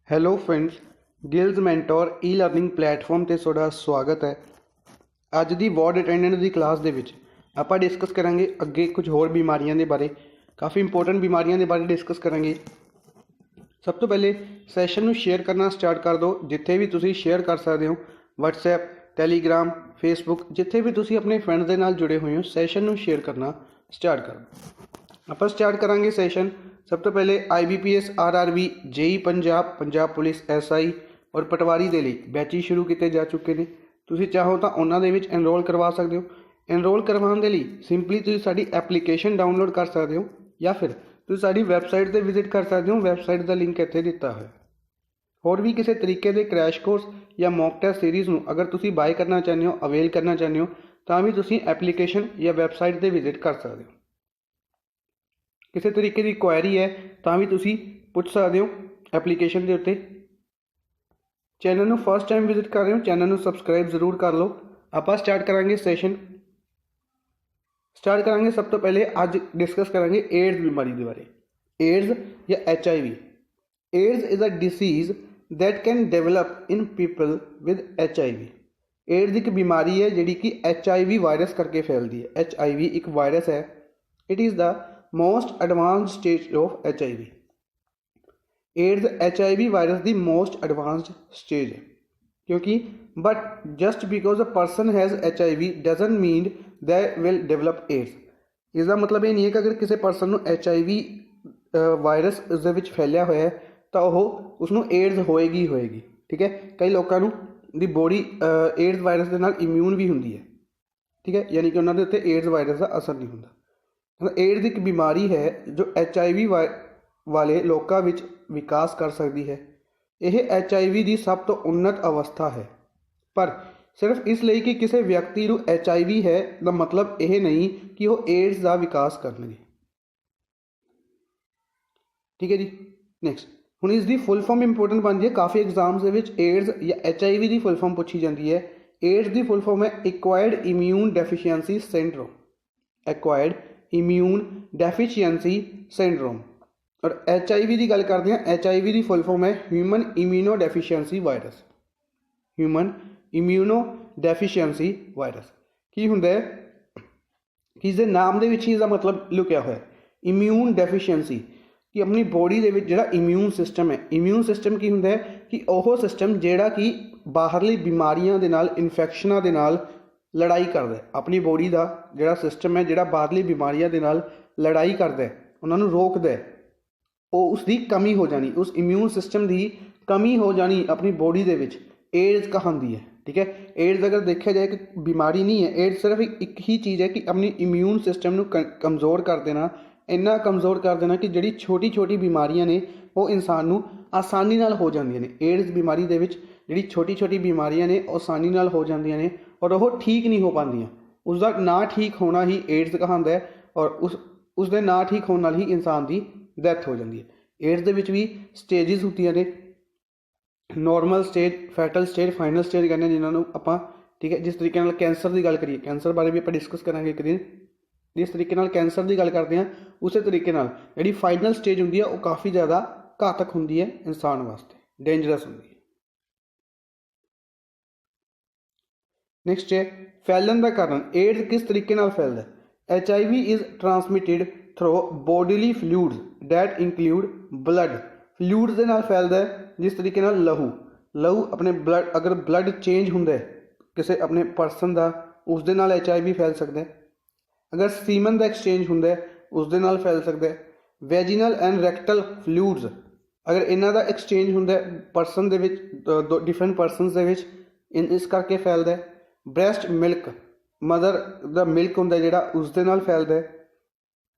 Hello friends, ਗਿਲਜ਼ mentor ਈ learning platform ਤੇ ਤੁਹਾਡਾ ਸਵਾਗਤ ਹੈ। ਅੱਜ ਦੀ ਵਾਰਡ ਅਟੈਂਡੈਂਟ ਦੀ ਕਲਾਸ ਦੇ ਵਿੱਚ ਆਪਾਂ ਡਿਸਕਸ ਕਰਾਂਗੇ ਅੱਗੇ ਕੁਝ ਹੋਰ ਬਿਮਾਰੀਆਂ ਦੇ ਬਾਰੇ, ਕਾਫੀ ਇੰਪੋਰਟੈਂਟ ਬਿਮਾਰੀਆਂ ਦੇ ਬਾਰੇ ਡਿਸਕਸ ਕਰਾਂਗੇ। ਸਭ ਤੋਂ ਪਹਿਲੇ ਸੈਸ਼ਨ ਨੂੰ ਸ਼ੇਅਰ ਕਰਨਾ ਸਟਾਰਟ ਕਰ ਦਿਓ। ਜਿੱਥੇ ਵੀ ਤੁਸੀਂ ਸ਼ੇਅਰ ਕਰ ਸਕਦੇ ਹੋ, ਵਟਸਐਪ, ਟੈਲੀਗ੍ਰਾਮ, ਫੇਸਬੁੱਕ, ਜਿੱਥੇ ਵੀ ਤੁਸੀਂ ਆਪਣੇ ਫਰੈਂਡਸ ਦੇ ਨਾਲ ਜੁੜੇ ਹੋਏ ਹੋ, ਸੈਸ਼ਨ ਨੂੰ ਸ਼ੇਅਰ ਕਰਨਾ ਸਟਾਰਟ ਕਰ ਦਿਓ। ਆਪਾਂ ਸਟਾਰਟ ਕਰਾਂਗੇ ਸੈਸ਼ਨ। ਸਭ ਤੋਂ ਪਹਿਲੇ IBPS RRB JEE Punjab police SI ਔਰ ਪਟਵਾਰੀ ਦੇ ਲਈ ਬੈਚਿਸ ਸ਼ੁਰੂ ਕੀਤੇ ਜਾ ਚੁੱਕੇ ਨੇ। ਤੁਸੀਂ ਚਾਹੋ ਤਾਂ ਉਹਨਾਂ ਦੇ ਵਿੱਚ ਐਨਰੋਲ ਕਰਵਾ ਸਕਦੇ ਹੋ। ਐਨਰੋਲ ਕਰਵਾਉਣ ਦੇ ਲਈ ਸਿੰਪਲੀ ਤੁਸੀਂ ਸਾਡੀ ਐਪਲੀਕੇਸ਼ਨ ਡਾਊਨਲੋਡ ਕਰ ਸਕਦੇ ਹੋ ਜਾਂ ਫਿਰ ਤੁਸੀਂ ਸਾਡੀ ਵੈਬਸਾਈਟ 'ਤੇ ਵਿਜ਼ਿਟ ਕਰ ਸਕਦੇ ਹੋ। ਵੈਬਸਾਈਟ ਦਾ ਲਿੰਕ ਇੱਥੇ ਦਿੱਤਾ ਹੋਇਆ। ਹੋਰ ਵੀ ਕਿਸੇ ਤਰੀਕੇ ਦੇ ਕ੍ਰੈਸ਼ ਕੋਰਸ ਜਾਂ ਮੌਕ ਟੈਸਟ ਸੀਰੀਜ਼ ਨੂੰ ਅਗਰ ਤੁਸੀਂ ਬਾਏ ਕਰਨਾ ਚਾਹੁੰਦੇ ਹੋ, ਅਵੇਲ ਕਰਨਾ ਚਾਹੁੰਦੇ ਹੋ, ਤਾਂ ਵੀ ਤੁਸੀਂ ਐਪਲੀਕੇਸ਼ਨ ਜਾਂ ਵੈਬਸਾਈਟ 'ਤੇ ਵਿਜ਼ਿਟ ਕਰ ਸਕਦੇ ਹੋ। ਕਿਸੇ ਤਰੀਕੇ ਦੀ ਕੁਐਰੀ ਹੈ ਤਾਂ ਵੀ ਤੁਸੀਂ ਪੁੱਛ ਸਕਦੇ ਹੋ ਐਪਲੀਕੇਸ਼ਨ ਦੇ ਉੱਤੇ। ਚੈਨਲ ਨੂੰ ਫਸਟ ਟਾਈਮ ਵਿਜ਼ਿਟ ਕਰ ਰਹੇ ਹੋ, ਚੈਨਲ ਨੂੰ ਸਬਸਕ੍ਰਾਈਬ ਜ਼ਰੂਰ ਕਰ ਲਓ। ਆਪਾਂ ਸਟਾਰਟ ਕਰਾਂਗੇ ਸੈਸ਼ਨ। ਸਟਾਰਟ ਕਰਾਂਗੇ ਸਭ ਤੋਂ ਪਹਿਲੇ ਅੱਜ ਡਿਸਕਸ ਕਰਾਂਗੇ ਏਡਜ਼ ਬਿਮਾਰੀ ਦੇ ਬਾਰੇ। ਏਡਜ਼ ਜਾਂ HIV। AIDS is a disease that can develop in people with HIV। AIDS ਇੱਕ ਬਿਮਾਰੀ ਹੈ ਜਿਹੜੀ ਕਿ HIV ਵਾਇਰਸ ਕਰਕੇ ਫੈਲਦੀ ਹੈ। HIV ਇੱਕ ਵਾਇਰਸ ਹੈ। It is the most advanced stage of HIV। AIDS HIV virus the most advanced stage ਹੈ, ਕਿਉਂਕਿ but just because a person has HIV doesn't mean they will develop AIDS। ਇਸ ਦਾ ਮਤਲਬ ਇਹ ਨਹੀਂ ਹੈ ਕਿ ਅਗਰ ਕਿਸੇ ਪਰਸਨ ਨੂੰ HIV ਵਾਇਰਸ ਉਸ ਦੇ ਵਿੱਚ ਫੈਲਿਆ ਹੋਇਆ ਹੈ ਤਾਂ ਉਹ ਉਸਨੂੰ ਏਡਜ਼ ਹੋਏਗੀ। ਠੀਕ ਹੈ, ਕਈ ਲੋਕਾਂ ਨੂੰ ਦੀ ਬੋਡੀ ਏਡਜ਼ ਵਾਇਰਸ ਦੇ ਨਾਲ ਇਮਿਊਨ ਵੀ ਹੁੰਦੀ ਹੈ। ਠੀਕ ਹੈ, ਯਾਨੀ ਕਿ ਉਹਨਾਂ ਦੇ ਉੱਤੇ ਏਡਜ਼ ਵਾਇਰਸ ਦਾ ਅਸਰ ਨਹੀਂ ਹੁੰਦਾ। ਏਡਜ਼ ਇੱਕ ਬਿਮਾਰੀ ਹੈ ਜੋ HIV ਵਾਲੇ ਲੋਕਾਂ ਵਿੱਚ ਵਿਕਾਸ ਕਰ ਸਕਦੀ ਹੈ। ਇਹ HIV ਦੀ ਸਭ ਤੋਂ ਉੱਨਤ ਅਵਸਥਾ ਹੈ, ਪਰ ਸਿਰਫ ਇਸ ਲਈ ਕਿ ਕਿਸੇ ਵਿਅਕਤੀ ਨੂੰ HIV ਹੈ ਦਾ ਮਤਲਬ ਇਹ ਨਹੀਂ ਕਿ ਉਹ ਏਡਜ਼ ਦਾ ਵਿਕਾਸ ਕਰਨਗੇ। ਠੀਕ ਹੈ ਜੀ। ਨੈਕਸਟ, ਹੁਣ ਇਸ ਦੀ ਫੁੱਲ ਫਾਰਮ ਇੰਪੋਰਟੈਂਟ ਬਣਦੀ ਹੈ। ਕਾਫੀ ਐਗਜ਼ਾਮਸ ਦੇ ਵਿੱਚ ਏਡਜ਼ ਜਾਂ HIV ਦੀ ਫੁੱਲ ਫਾਰਮ ਪੁੱਛੀ ਜਾਂਦੀ ਹੈ। ਏਡਜ਼ ਦੀ ਫੁੱਲ ਫਾਰਮ ਹੈ acquired immune deficiency syndrome. Acquired immune deficiency syndrome. ਔਰ HIV ਦੀ ਗੱਲ ਕਰਦੇ ਹਾਂ। HIV ਦੀ ਫੁੱਲ ਫਾਰਮ ਹੈ human immunodeficiency virus. Human immunodeficiency virus ਕੀ ਹੁੰਦਾ ਹੈ ਕਿ ਇਸਦੇ ਨਾਮ ਦੇ ਵਿੱਚ ਹੀ ਇਸਦਾ ਮਤਲਬ ਲੁਕਿਆ ਹੋਇਆ। ਇਮਿਊਨ ਡੈਫੀਸ਼ੀਐਂਸੀ ਕਿ ਆਪਣੀ ਬੋਡੀ ਦੇ ਵਿੱਚ ਜਿਹੜਾ ਇਮਿਊਨ ਸਿਸਟਮ ਹੈ। ਇਮਿਊਨ ਸਿਸਟਮ ਕੀ ਹੁੰਦਾ ਹੈ ਕਿ ਉਹ ਸਿਸਟਮ ਜਿਹੜਾ ਕਿ ਬਾਹਰਲੀ ਬਿਮਾਰੀਆਂ ਦੇ ਨਾਲ, ਇਨਫੈਕਸ਼ਨਾਂ ਦੇ ਨਾਲ ਲੜਾਈ ਕਰਦਾ। ਆਪਣੀ ਬੋਡੀ ਦਾ ਜਿਹੜਾ ਸਿਸਟਮ ਹੈ, ਜਿਹੜਾ ਬਾਹਰਲੀ ਬਿਮਾਰੀਆਂ ਦੇ ਨਾਲ ਲੜਾਈ ਕਰਦਾ, ਉਹਨਾਂ ਨੂੰ ਰੋਕਦਾ, ਉਹ ਉਸ ਦੀ ਕਮੀ ਹੋ ਜਾਣੀ, ਉਸ ਇਮਿਊਨ ਸਿਸਟਮ ਦੀ ਕਮੀ ਹੋ ਜਾਣੀ ਆਪਣੀ ਬੋਡੀ ਦੇ ਵਿੱਚ ਏਡਜ਼ ਕਹਾਉਂਦੀ ਹੈ। ਠੀਕ ਹੈ, ਏਡਜ਼ ਅਗਰ ਦੇਖਿਆ ਜਾਏ ਕਿ ਬਿਮਾਰੀ ਨਹੀਂ ਹੈ। ਏਡਜ਼ ਸਿਰਫ ਇੱਕ ਹੀ ਚੀਜ਼ ਹੈ ਕਿ ਆਪਣੀ ਇਮਿਊਨ ਸਿਸਟਮ ਨੂੰ ਕਮਜ਼ੋਰ ਕਰ ਦੇਣਾ, ਇੰਨਾ ਕਮਜ਼ੋਰ ਕਰ ਦੇਣਾ ਕਿ ਜਿਹੜੀ ਛੋਟੀ ਛੋਟੀ ਬਿਮਾਰੀਆਂ ਨੇ ਉਹ ਇਨਸਾਨ ਨੂੰ ਆਸਾਨੀ ਨਾਲ ਹੋ ਜਾਂਦੀਆਂ ਨੇ। ਏਡਜ਼ ਬਿਮਾਰੀ ਦੇ ਵਿੱਚ ਜਿਹੜੀ ਛੋਟੀ ਛੋਟੀ ਬਿਮਾਰੀਆਂ ਨੇ ਉਹ ਆਸਾਨੀ ਨਾਲ ਹੋ ਜਾਂਦੀਆਂ ਨੇ ਔਰ ਉਹ ਠੀਕ ਨਹੀਂ ਹੋ ਪਾਉਂਦੀਆਂ। ਉਸ ਦਾ ਨਾ ਠੀਕ ਹੋਣਾ ਹੀ ਏਡਜ਼ ਕਹਾਉਂਦਾ ਹੈ ਔਰ ਉਸ ਦੇ ਨਾ ਠੀਕ ਹੋਣ ਨਾਲ ਹੀ ਇਨਸਾਨ ਦੀ ਡੈਥ ਹੋ ਜਾਂਦੀ ਹੈ। ਏਡਜ਼ ਦੇ ਵਿੱਚ ਵੀ ਸਟੇਜਿਸ ਹੁੰਦੀਆਂ ਨੇ। Normal stage, fatal stage, final stage ਕਹਿੰਦੇ ਜਿਨ੍ਹਾਂ ਨੂੰ ਆਪਾਂ। ਠੀਕ ਹੈ, ਜਿਸ ਤਰੀਕੇ ਨਾਲ ਕੈਂਸਰ ਦੀ ਗੱਲ ਕਰੀਏ, ਕੈਂਸਰ ਬਾਰੇ ਵੀ ਆਪਾਂ ਡਿਸਕਸ ਕਰਾਂਗੇ ਇੱਕ ਦਿਨ। ਜਿਸ ਤਰੀਕੇ ਨਾਲ ਕੈਂਸਰ ਦੀ ਗੱਲ ਕਰਦੇ ਹਾਂ, ਉਸੇ ਤਰੀਕੇ ਨਾਲ ਜਿਹੜੀ ਫਾਈਨਲ ਸਟੇਜ ਹੁੰਦੀ ਹੈ ਉਹ ਕਾਫੀ ਜ਼ਿਆਦਾ ਘਾਤਕ ਹੁੰਦੀ ਹੈ ਇਨਸਾਨ ਵਾਸਤੇ, ਡੇਂਜਰਸ ਹੁੰਦੀ ਹੈ। ਨੈਕਸਟ ਹੈ ਫੈਲਣ ਦਾ ਕਾਰਨ। ਏਡਜ਼ ਕਿਸ ਤਰੀਕੇ ਨਾਲ ਫੈਲਦਾ? HIV is transmitted through bodily fluids that include blood. Fluids ਦੇ ਨਾਲ ਫੈਲਦਾ ਹੈ, ਜਿਸ ਤਰੀਕੇ ਨਾਲ ਲਹੂ ਆਪਣੇ ਬਲੱਡ, ਅਗਰ ਬਲੱਡ ਚੇਂਜ ਹੁੰਦਾ ਕਿਸੇ ਆਪਣੇ ਪਰਸਨ ਦਾ, ਉਸ ਦੇ ਨਾਲ HIV ਫੈਲ ਸਕਦਾ ਹੈ। ਅਗਰ ਸੀਮਨ ਦਾ ਐਕਸਚੇਂਜ ਹੁੰਦਾ ਉਸ ਦੇ ਨਾਲ ਫੈਲ ਸਕਦਾ ਹੈ। ਵੈਜੀਨਲ ਐਂਡ ਰੈਕਟਲ ਫਲੂਇਡਸ, ਅਗਰ ਇਹਨਾਂ ਦਾ ਐਕਸਚੇਂਜ ਹੁੰਦਾ ਪਰਸਨ ਦੇ ਵਿੱਚ, ਡਿਫਰੈਂਟ ਪਰਸਨਸ ਦੇ ਵਿੱਚ, ਇਸ ਕਰਕੇ ਫੈਲਦਾ ਹੈ। ਬ੍ਰੈਸਟ ਮਿਲਕ, ਮਦਰ ਦਾ ਮਿਲਕ ਹੁੰਦਾ ਜਿਹੜਾ, ਉਸ ਦੇ ਨਾਲ ਫੈਲਦਾ ਹੈ।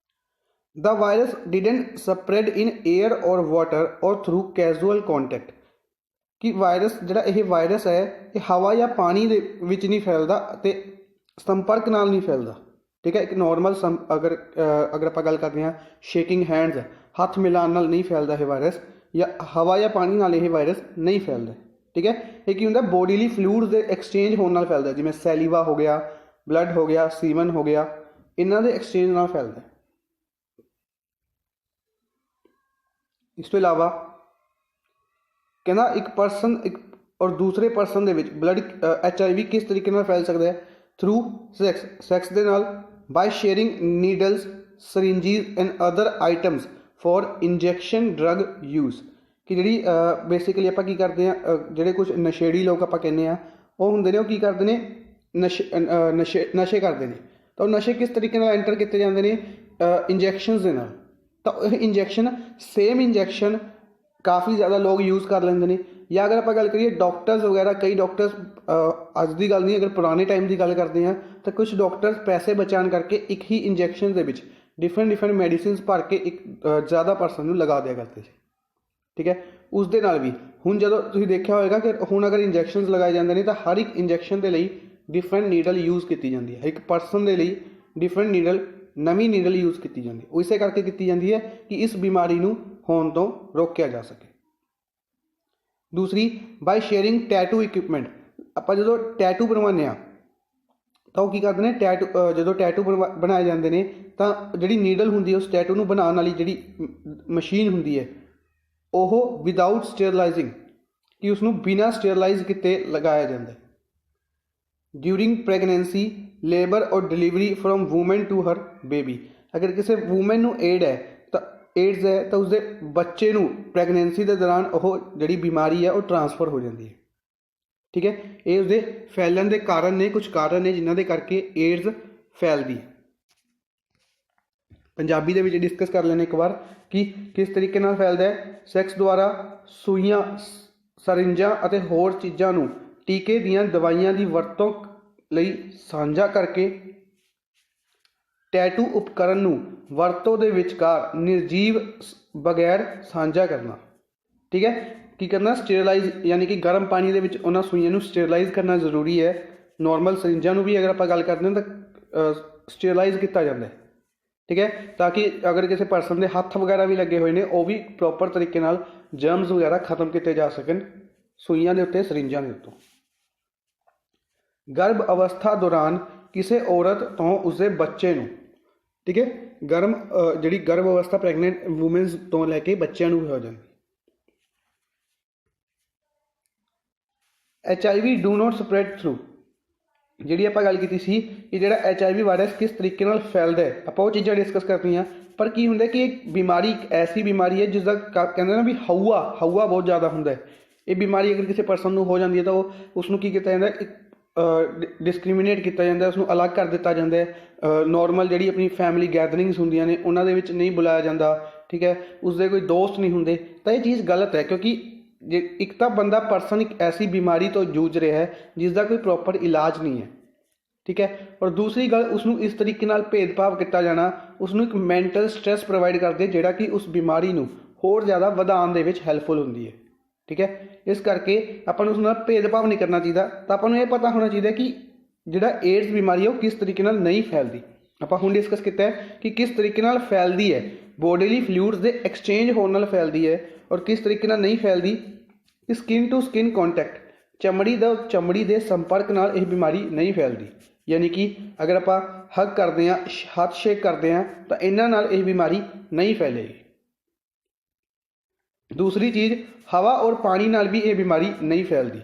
The virus didn't spread in air or water or through casual contact। ਕਿ ਵਾਇਰਸ ਜਿਹੜਾ ਇਹ ਵਾਇਰਸ ਹੈ ਇਹ ਹਵਾ ਜਾਂ ਪਾਣੀ ਦੇ ਵਿੱਚ ਨਹੀਂ ਫੈਲਦਾ ਅਤੇ ਸੰਪਰਕ ਨਾਲ ਨਹੀਂ ਫੈਲਦਾ। ਠੀਕ ਹੈ, ਇੱਕ ਨੋਰਮਲ ਅਗਰ ਆਪਾਂ ਗੱਲ ਕਰਦੇ ਹਾਂ ਸ਼ੇਕਿੰਗ ਹੈਂਡਸ, ਹੱਥ ਮਿਲਾਉਣ ਨਾਲ ਨਹੀਂ ਫੈਲਦਾ ਇਹ ਵਾਇਰਸ, ਜਾਂ ਹਵਾ ਜਾਂ ਪਾਣੀ ਨਾਲ ਇਹ ਵਾਇਰਸ ਨਹੀਂ ਫੈਲਦਾ। ਠੀਕ ਹੈ, ਇਹ ਕੀ ਹੁੰਦਾ ਬੋਡੀਲੀ ਫਲੂਇਡਸ ਦੇ ਐਕਸਚੇਂਜ ਹੋਣ ਨਾਲ ਫੈਲਦਾ, ਜਿਵੇਂ ਸੈਲੀਵਾ ਹੋ ਗਿਆ, ਬਲੱਡ ਹੋ ਗਿਆ, ਸੀਮਨ ਹੋ ਗਿਆ, ਇਹਨਾਂ ਦੇ ਐਕਸਚੇਂਜ ਨਾਲ ਫੈਲਦਾ। ਇਸ ਤੋਂ ਇਲਾਵਾ कहना एक परसन एक और दूसरे परसन ਦੇ ਵਿੱਚ ਬਲੱਡ HIV ਕਿਸ ਤਰੀਕੇ ਨਾਲ ਫੈਲ ਸਕਦਾ ਹੈ ਥਰੂ ਸੈਕਸ ਦੇ ਨਾਲ by sharing needles syringes and other items for injection drug use ਕਿ ਜਿਹੜੀ ਬੇਸਿਕਲੀ ਆਪਾਂ ਕੀ ਕਰਦੇ ਆ ਜਿਹੜੇ ਕੁਝ ਨਸ਼ੇੜੀ ਲੋਕ ਆਪਾਂ ਕਹਿੰਦੇ ਆ ਉਹ ਹੁੰਦੇ ਨੇ ਉਹ ਕੀ ਕਰਦੇ ਨੇ ਨਸ਼ੇ ਕਰਦੇ ਨੇ ਤਾਂ ਉਹ ਨਸ਼ੇ ਕਿਸ ਤਰੀਕੇ ਨਾਲ ਐਂਟਰ ਕੀਤੇ ਜਾਂਦੇ ਨੇ ਇੰਜੈਕਸ਼ਨਸ ਦੇ ਨਾਲ ਤਾਂ ਇਹ ਇੰਜੈਕਸ਼ਨ ਸੇਮ ਇੰਜੈਕਸ਼ਨ ਕਾफ़ी ज़्यादा लोग यूज़ कर लेंगे ने या अगर आप गल करिए डॉक्टर्स वगैरह कई डॉक्टर्स अज की गल नहीं अगर पुराने टाइम की गल करते हैं तो कुछ डॉक्टर्स पैसे बचाने करके एक ही इंजैक्शन के डिफरेंट मेडिसिन भर के एक ज़्यादा परसन लगा दिया करते थे ठीक है उस दे नाल भी हुण जदों तुसीं देखिया होएगा कि हुण अगर इंजैक्शनस लगाए जाते हैं तो हर एक इंजैक्शन के लिए डिफरेंट नीडल यूज़ की जाती है एक परसन के लिए डिफरेंट नीडल नवीं नीडल यूज़ की जाती है इसे करके की जाती है कि इस बीमारी नूं होने तो रोकया जा सके दूसरी बाय शेयरिंग टैटू इक्विपमेंट आप जो टैटू बनवाने तो की करते हैं टैटू जो टैटू बनाए जाते हैं तो जी नीडल होंगी उस टैटू को बनाने वाली जी मशीन होंगी है वो विदाउट स्टेरलाइजिंग कि उसनों बिना स्टेरलाइज किए लगाया जाता है ड्यूरिंग प्रैगनेंसी लेबर और delivery from women to her baby अगर किसी वूमेन को एड है तो एड्स है तो उसके बच्चे नूं प्रैगनेंसी के दौरान वो जी बीमारी है वो ट्रांसफर हो जाती है ठीक है ये उसके फैलन के कारण ने कुछ कारण ने जिन्हों के करके एड्स फैलती है पंजाबी दे विच डिस्कस कर लेने एक बार कि किस तरीके नाल फैलदा है सैक्स द्वारा सूइयां सरिंजां अते होर चीज़ां नूं टीके दीयां दवाइयां दी वरतों लई साझा करके टैटू उपकरण नूं वरतों दे विचकार निर्जीव बगैर साझा करना ठीक है की करना स्टेरलाइज यानी कि गर्म पानी दे विच उन्हां सूइयां नूं स्टेरलाइज करना जरूरी है नॉर्मल सरिंजां नूं भी अगर आप गल करते हैं तो स्टेरलाइज किया जाता है ठीक है ताकि अगर किसी परसन के हत्थ वगैरह भी लगे हुए हैं वो भी प्रॉपर तरीके नाल जर्म्स वगैरह खत्म किए जा सकन सूइयां दे उत्ते सरिंजां दे उत्तों गर्भ अवस्था दौरान किसी औरत तो उसके बच्चे नूं ठीक है जी गर्भ अवस्था प्रैगनेंट वूमेन्स तो लैके बच्चों भी हो जाती HIV do not spread through जी आप गल की सी कि जो HIV वायरस किस तरीके नाल फैलता है आप वो चीज़ां डिस्कस करती हैं पर की होंगे कि एक बीमारी एक ऐसी बीमारी है जिसका कहते हैं ना भी हवा बहुत ज़्यादा होंगे ये बीमारी अगर किसी परसन हो जाती है तो उसनों की किया जाता है डिस्क्रिमिनेट किया जाता है उसनों अलग कर दिता जाता है नॉर्मल जी अपनी फैमिली गैदरिंग्स होंदियां ने उन्होंने नहीं बुलाया जाता ठीक है उसके कोई दोस्त नहीं होंगे तो ये चीज़ गलत है क्योंकि एक तो बंदा परसन एक ऐसी बीमारी तो जूझ रहा है जिसका कोई प्रॉपर इलाज नहीं है ठीक है और दूसरी गल उसनों इस तरीके नाल भेदभाव किया जाना उसनों एक मैंटल स्ट्रैस प्रोवाइड करते जोड़ा कि उस बीमारी नूं होर ज़्यादा वधाउण दे विच हैल्पफुल होंदी है ठीक है इस करके अपन उस नाल भेदभाव नहीं करना चाहिए तो अपन ये पता होना चाहिए कि जिहड़ा एड्स बीमारी है वो किस तरीके नाल नहीं फैलती आपां हुण डिस्कस किया है कि किस तरीके नाल फैलती है बॉडीली फ्लूइड्स के एक्सचेंज होने नाल फैलती है और किस तरीके नाल नहीं फैलती स्किन टू स्किन कॉन्टैक्ट चमड़ी के संपर्क नाल यह बीमारी नहीं फैलती यानी कि अगर आप हग करते हैं हाथ शेक करते हैं तो इन्हां नाल यह बीमारी नहीं फैलेगी दूसरी चीज़ हवा और पानी नाल भी यह बीमारी नहीं फैलती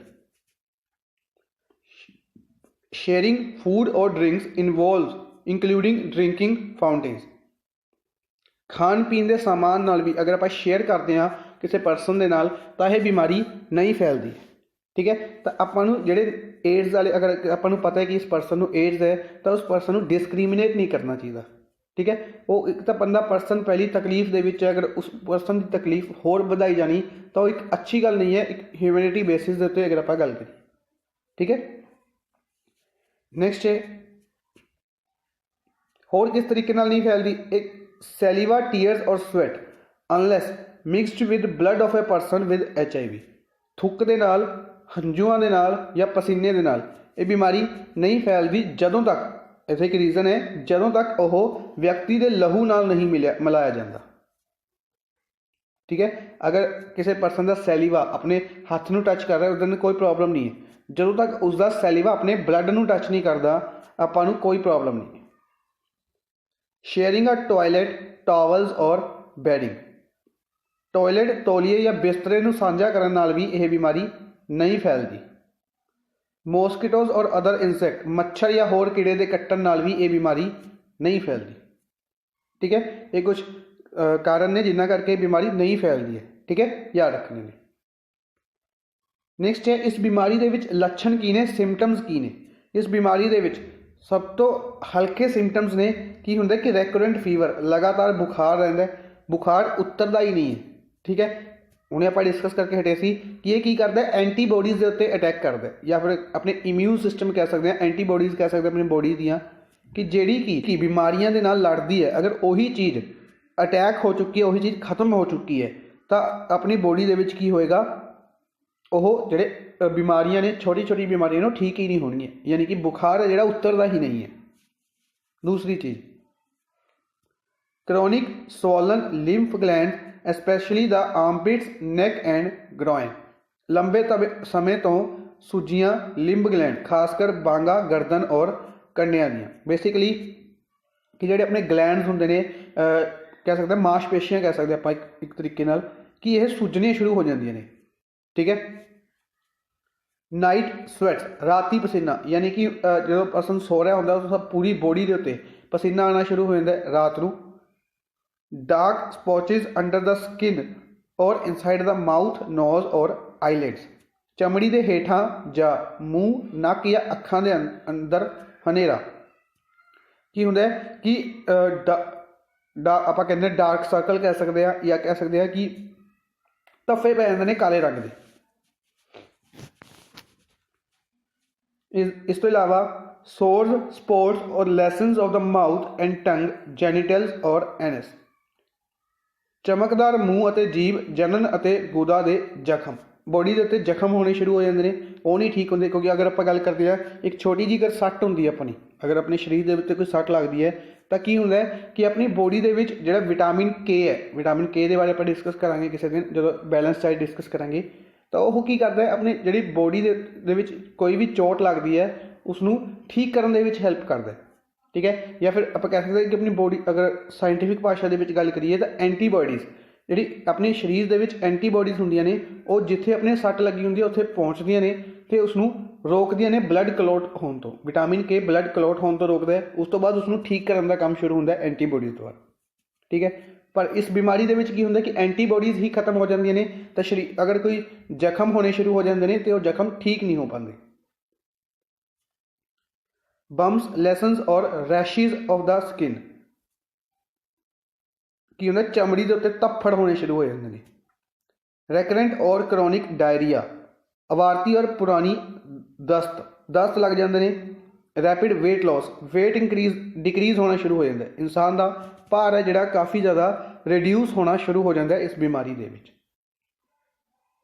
शेयरिंग फूड और drinks involve including drinking fountains खान पीन के सामान नाल भी अगर आप शेयर करते हैं किसी परसन के नाल तो यह बीमारी नहीं फैलती ठीक है तो आपां जेडे एड्स वाले अगर आपां पता है कि इस परसन को एड्स है तो उस परसन को डिस्क्रिमिनेट नहीं करना चाहिए ठीक है वो एक तो बंदा परसन पहली तकलीफ दे विच अगर उस परसन की तकलीफ होर वधाई जानी तो एक अच्छी गल नहीं है एक ह्यूमैनिटी बेसिस के उत्ते अगर आप गल करिए ठीक है नेक्स्ट है होर किस तरीके नाल नहीं फैलती एक सैलिवा टीयर्स और sweat unless mixed with blood of a person with HIV थुक दे नाल हंजुआं दे नाल या पसीने दे नाल ये बीमारी नहीं फैलती जदों तक इसे एक रीजन है जदों तक वह व्यक्ति के लहू नाल नहीं मिलाया जाता ठीक है अगर किसी परसन का सैलिवा अपने हाथ में टच कर रहा है उस कोई प्रॉब्लम नहीं है जदों तक उसका सैलिवा अपने ब्लड में टच नहीं करता आपां नूं कोई प्रॉब्लम नहीं है शेयरिंग अ टॉयलेट टॉवल्स और बैडिंग ਟੋਇਲਟ ਤੌਲੀਏ ਜਾਂ ਬਿਸਤਰੇ ਨੂੰ ਸਾਂਝਾ ਕਰਨ ਨਾਲ ਵੀ ਇਹ ਬਿਮਾਰੀ ਨਹੀਂ ਫੈਲਦੀ। ਮੋਸਕੀਟੋਜ਼ ਔਰ ਅਦਰ ਇਨਸੈਕਟ, ਮੱਛਰ ਜਾਂ ਹੋਰ ਕੀੜੇ ਦੇ ਕੱਟਣ ਨਾਲ ਵੀ ਇਹ ਬਿਮਾਰੀ ਨਹੀਂ ਫੈਲਦੀ। ਠੀਕ ਹੈ, ਇਹ ਕੁਝ ਕਾਰਨ ਨੇ ਜਿਨ੍ਹਾਂ ਕਰਕੇ ਬਿਮਾਰੀ ਨਹੀਂ ਫੈਲਦੀ ਹੈ। ਠੀਕ ਹੈ, ਯਾਦ ਰੱਖਣੇ ਨੇ। ਨੈਕਸਟ ਹੈ, ਇਸ ਬਿਮਾਰੀ ਦੇ ਵਿੱਚ ਲੱਛਣ ਕੀ ਨੇ, ਸਿੰਪਟਮਸ ਕੀ ਨੇ। ਇਸ ਬਿਮਾਰੀ ਦੇ ਵਿੱਚ ਸਭ ਤੋਂ ਹਲਕੇ ਸਿੰਪਟਮਸ ਨੇ ਕੀ ਹੁੰਦਾ ਕਿ ਰੈਕੂਰੈਂਟ ਫੀਵਰ, ਲਗਾਤਾਰ ਬੁਖਾਰ ਰਹਿੰਦਾ, ਬੁਖਾਰ ਉਤਰਦਾ ਹੀ ਨਹੀਂ ਹੈ। ਠੀਕ ਹੈ, ਹੁਣੇ ਆਪਾਂ ਡਿਸਕਸ ਕਰਕੇ ਹਟੇ ਸੀ ਕਿ ਇਹ ਕੀ ਕਰਦਾ, ਐਂਟੀਬੋਡੀਜ਼ ਦੇ ਉੱਤੇ ਅਟੈਕ ਕਰਦਾ, ਜਾਂ ਫਿਰ ਆਪਣੇ ਇਮਿਊਨ ਸਿਸਟਮ ਕਹਿ ਸਕਦੇ ਹਾਂ, ਐਂਟੀਬੋਡੀਜ਼ ਕਹਿ ਸਕਦੇ ਆਪਣੀ ਬੋਡੀ ਦੀਆਂ, ਕਿ ਜਿਹੜੀ ਕਿ ਬਿਮਾਰੀਆਂ ਦੇ ਨਾਲ ਲੜਦੀ ਹੈ। ਅਗਰ ਉਹੀ ਚੀਜ਼ ਅਟੈਕ ਹੋ ਚੁੱਕੀ ਹੈ, ਉਹੀ ਚੀਜ਼ ਖਤਮ ਹੋ ਚੁੱਕੀ ਹੈ, ਤਾਂ ਆਪਣੀ ਬੋਡੀ ਦੇ ਵਿੱਚ ਕੀ ਹੋਏਗਾ, ਉਹ ਜਿਹੜੇ ਬਿਮਾਰੀਆਂ ਨੇ, ਛੋਟੀ ਛੋਟੀ ਬਿਮਾਰੀਆਂ ਨੇ, ਉਹ ਠੀਕ ਹੀ ਨਹੀਂ ਹੋਣਗੀਆਂ, ਯਾਨੀ ਕਿ ਬੁਖਾਰ ਹੈ ਜਿਹੜਾ ਉਤਰਦਾ ਹੀ ਨਹੀਂ ਹੈ। ਦੂਸਰੀ ਚੀਜ਼, chronic swollen lymph gland especially the armpits, neck and groin, ਲੰਬੇ ਸਮੇਂ ਤੋਂ ਸੂਜੀਆਂ ਲਿੰਬ ਗਲੈਂਡ, ਖਾਸ ਕਰ ਬਾਂਗਾ, ਗਰਦਨ ਔਰ ਕੰਡਿਆਂ ਦੀਆਂ। ਬੇਸਿਕਲੀ ਕਿ ਜਿਹੜੇ ਆਪਣੇ ਗਲੈਂਡਸ ਹੁੰਦੇ ਨੇ, ਕਹਿ ਸਕਦੇ ਮਾਸਪੇਸ਼ੀਆਂ ਕਹਿ ਸਕਦੇ ਆਪਾਂ ਇੱਕ ਤਰੀਕੇ ਨਾਲ, ਕਿ ਇਹ ਸੁੱਜਣੀਆਂ ਸ਼ੁਰੂ ਹੋ ਜਾਂਦੀਆਂ ਨੇ। ਠੀਕ ਹੈ, ਨਾਈਟ ਸਵੈਟਸ, ਰਾਤੀ ਪਸੀਨਾ, ਯਾਨੀ ਕਿ ਜਦੋਂ ਪਰਸਨ ਸੋ ਰਿਹਾ ਹੁੰਦਾ ਉਸ ਪੂਰੀ ਬੋਡੀ ਦੇ ਉੱਤੇ ਪਸੀਨਾ ਆਉਣਾ ਸ਼ੁਰੂ ਹੋ ਜਾਂਦਾ ਰਾਤ ਨੂੰ। ਡਾਰਕ ਸਪੌਚਿਸ ਅੰਡਰ ਦਾ ਸਕਿਨ ਔਰ ਇਨਸਾਈਡ ਦਾ ਮਾਊਥ, ਨੋਜ਼ ਔਰ ਆਈਲਿਡਸ, ਚਮੜੀ ਦੇ ਹੇਠਾਂ ਜਾਂ ਮੂੰਹ, ਨੱਕ ਜਾਂ ਅੱਖਾਂ ਦੇ ਅੰਦਰ ਹਨੇਰਾ। ਕੀ ਹੁੰਦਾ ਕਿ ਆਪਾਂ ਕਹਿੰਦੇ ਡਾਰਕ ਸਰਕਲ ਕਹਿ ਸਕਦੇ ਹਾਂ, ਜਾਂ ਕਹਿ ਸਕਦੇ ਹਾਂ ਕਿ ਧੱਫੇ ਪੈ ਜਾਂਦੇ ਨੇ ਕਾਲੇ ਰੰਗ ਦੇ। ਇਸ ਤੋਂ ਇਲਾਵਾ ਸੋਰਸ, ਸਪੋਰਸ ਔਰ lessons of the mouth and ਟੰਗ, ਜੈਨੀਟਲਸ ਔਰ ਐਨਸ, ਚਮਕਦਾਰ ਮੂੰਹ ਅਤੇ ਜੀਭ, ਜਣਨ ਅਤੇ ਗੁਦਾ ਦੇ ਜ਼ਖਮ, ਬੋਡੀ ਦੇ ਉੱਤੇ ਜ਼ਖਮ ਹੋਣੇ ਸ਼ੁਰੂ ਹੋ ਜਾਂਦੇ ਨੇ, ਉਹ ਨਹੀਂ ਠੀਕ ਹੁੰਦੇ। ਕਿਉਂਕਿ ਅਗਰ ਆਪਾਂ ਗੱਲ ਕਰਦੇ ਹਾਂ, ਇੱਕ ਛੋਟੀ ਜਿਹੀ ਅਗਰ ਸੱਟ ਹੁੰਦੀ ਹੈ ਆਪਣੀ, ਅਗਰ ਆਪਣੇ ਸਰੀਰ ਦੇ ਉੱਤੇ ਕੋਈ ਸੱਟ ਲੱਗਦੀ ਹੈ, ਤਾਂ ਕੀ ਹੁੰਦਾ ਕਿ ਆਪਣੀ ਬੋਡੀ ਦੇ ਵਿੱਚ ਜਿਹੜਾ ਵਿਟਾਮਿਨ ਕੇ ਹੈ, ਵਿਟਾਮਿਨ ਕੇ ਦੇ ਬਾਰੇ ਆਪਾਂ ਡਿਸਕਸ ਕਰਾਂਗੇ ਕਿਸੇ ਦਿਨ ਜਦੋਂ ਬੈਲੈਂਸ ਡਾਈਟ ਡਿਸਕਸ ਕਰਾਂਗੇ, ਤਾਂ ਉਹ ਕੀ ਕਰਦਾ ਹੈ, ਆਪਣੀ ਜਿਹੜੀ ਬੋਡੀ ਦੇ ਵਿੱਚ ਕੋਈ ਵੀ ਚੋਟ ਲੱਗਦੀ ਹੈ ਉਸ ਨੂੰ ਠੀਕ ਕਰਨ ਦੇ ਵਿੱਚ ਹੈਲਪ ਕਰਦਾ। ਠੀਕ ਹੈ, ਜਾਂ ਫਿਰ ਆਪਾਂ ਕਹਿ ਸਕਦੇ ਕਿ ਆਪਣੀ ਬੋਡੀ, ਅਗਰ ਸਾਇੰਟੀਫਿਕ ਭਾਸ਼ਾ ਦੇ ਵਿੱਚ ਗੱਲ ਕਰੀਏ ਤਾਂ ਐਂਟੀਬੋਡੀਜ਼, ਜਿਹੜੀ ਆਪਣੇ ਸਰੀਰ ਦੇ ਵਿੱਚ ਐਂਟੀਬੋਡੀਜ਼ ਹੁੰਦੀਆਂ ਨੇ, ਉਹ ਜਿੱਥੇ ਆਪਣੇ ਸੱਟ ਲੱਗੀ ਹੁੰਦੀ ਹੈ ਉੱਥੇ ਪਹੁੰਚਦੀਆਂ ਨੇ ਅਤੇ ਉਸ ਨੂੰ ਰੋਕਦੀਆਂ ਨੇ ਬਲੱਡ ਕਲੌਟ ਹੋਣ ਤੋਂ। ਵਿਟਾਮਿਨ ਕੇ ਬਲੱਡ ਕਲੌਟ ਹੋਣ ਤੋਂ ਰੋਕਦਾ ਹੈ, ਉਸ ਤੋਂ ਬਾਅਦ ਉਸ ਨੂੰ ਠੀਕ ਕਰਨ ਦਾ ਕੰਮ ਸ਼ੁਰੂ ਹੁੰਦਾ ਐਂਟੀਬੋਡੀਜ਼ ਦੁਆਰਾ। ਠੀਕ ਹੈ, ਪਰ ਇਸ ਬਿਮਾਰੀ ਦੇ ਵਿੱਚ ਕੀ ਹੁੰਦਾ ਕਿ ਐਂਟੀਬੋਡੀਜ਼ ਹੀ ਖਤਮ ਹੋ ਜਾਂਦੀਆਂ ਨੇ, ਤਾਂ ਅਗਰ ਕੋਈ ਜ਼ਖਮ ਹੋਣੇ ਸ਼ੁਰੂ ਹੋ ਜਾਂਦੇ ਨੇ ਅਤੇ ਉਹ ਜ਼ਖਮ ਠੀਕ ਨਹੀਂ ਹੋ ਪਾਉਂਦੇ। ਬਮਸ, ਲੈਸਨਸ ਔਰ ਰੈਸ਼ਿਜ਼ ਆਫ ਦਾ ਸਕਿਨ, ਕੀ ਹੁੰਦਾ ਚਮੜੀ ਦੇ ਉੱਤੇ ਧੱਫੜ ਹੋਣੇ ਸ਼ੁਰੂ ਹੋ ਜਾਂਦੇ ਨੇ। ਰੈਕਰੈਂਟ ਔਰ ਕਰੋਨਿਕ ਡਾਇਰੀਆ, ਆਵਾਰਤੀ ਔਰ ਪੁਰਾਣੀ ਦਸਤ ਲੱਗ ਜਾਂਦੇ ਨੇ। Rapid weight loss, weight decrease ਹੋਣਾ ਸ਼ੁਰੂ ਹੋ ਜਾਂਦਾ, ਇਨਸਾਨ ਦਾ ਭਾਰ ਹੈ ਜਿਹੜਾ ਕਾਫੀ ਜ਼ਿਆਦਾ ਰਿਡਿਊਸ ਹੋਣਾ ਸ਼ੁਰੂ ਹੋ ਜਾਂਦਾ ਇਸ ਬਿਮਾਰੀ ਦੇ ਵਿੱਚ।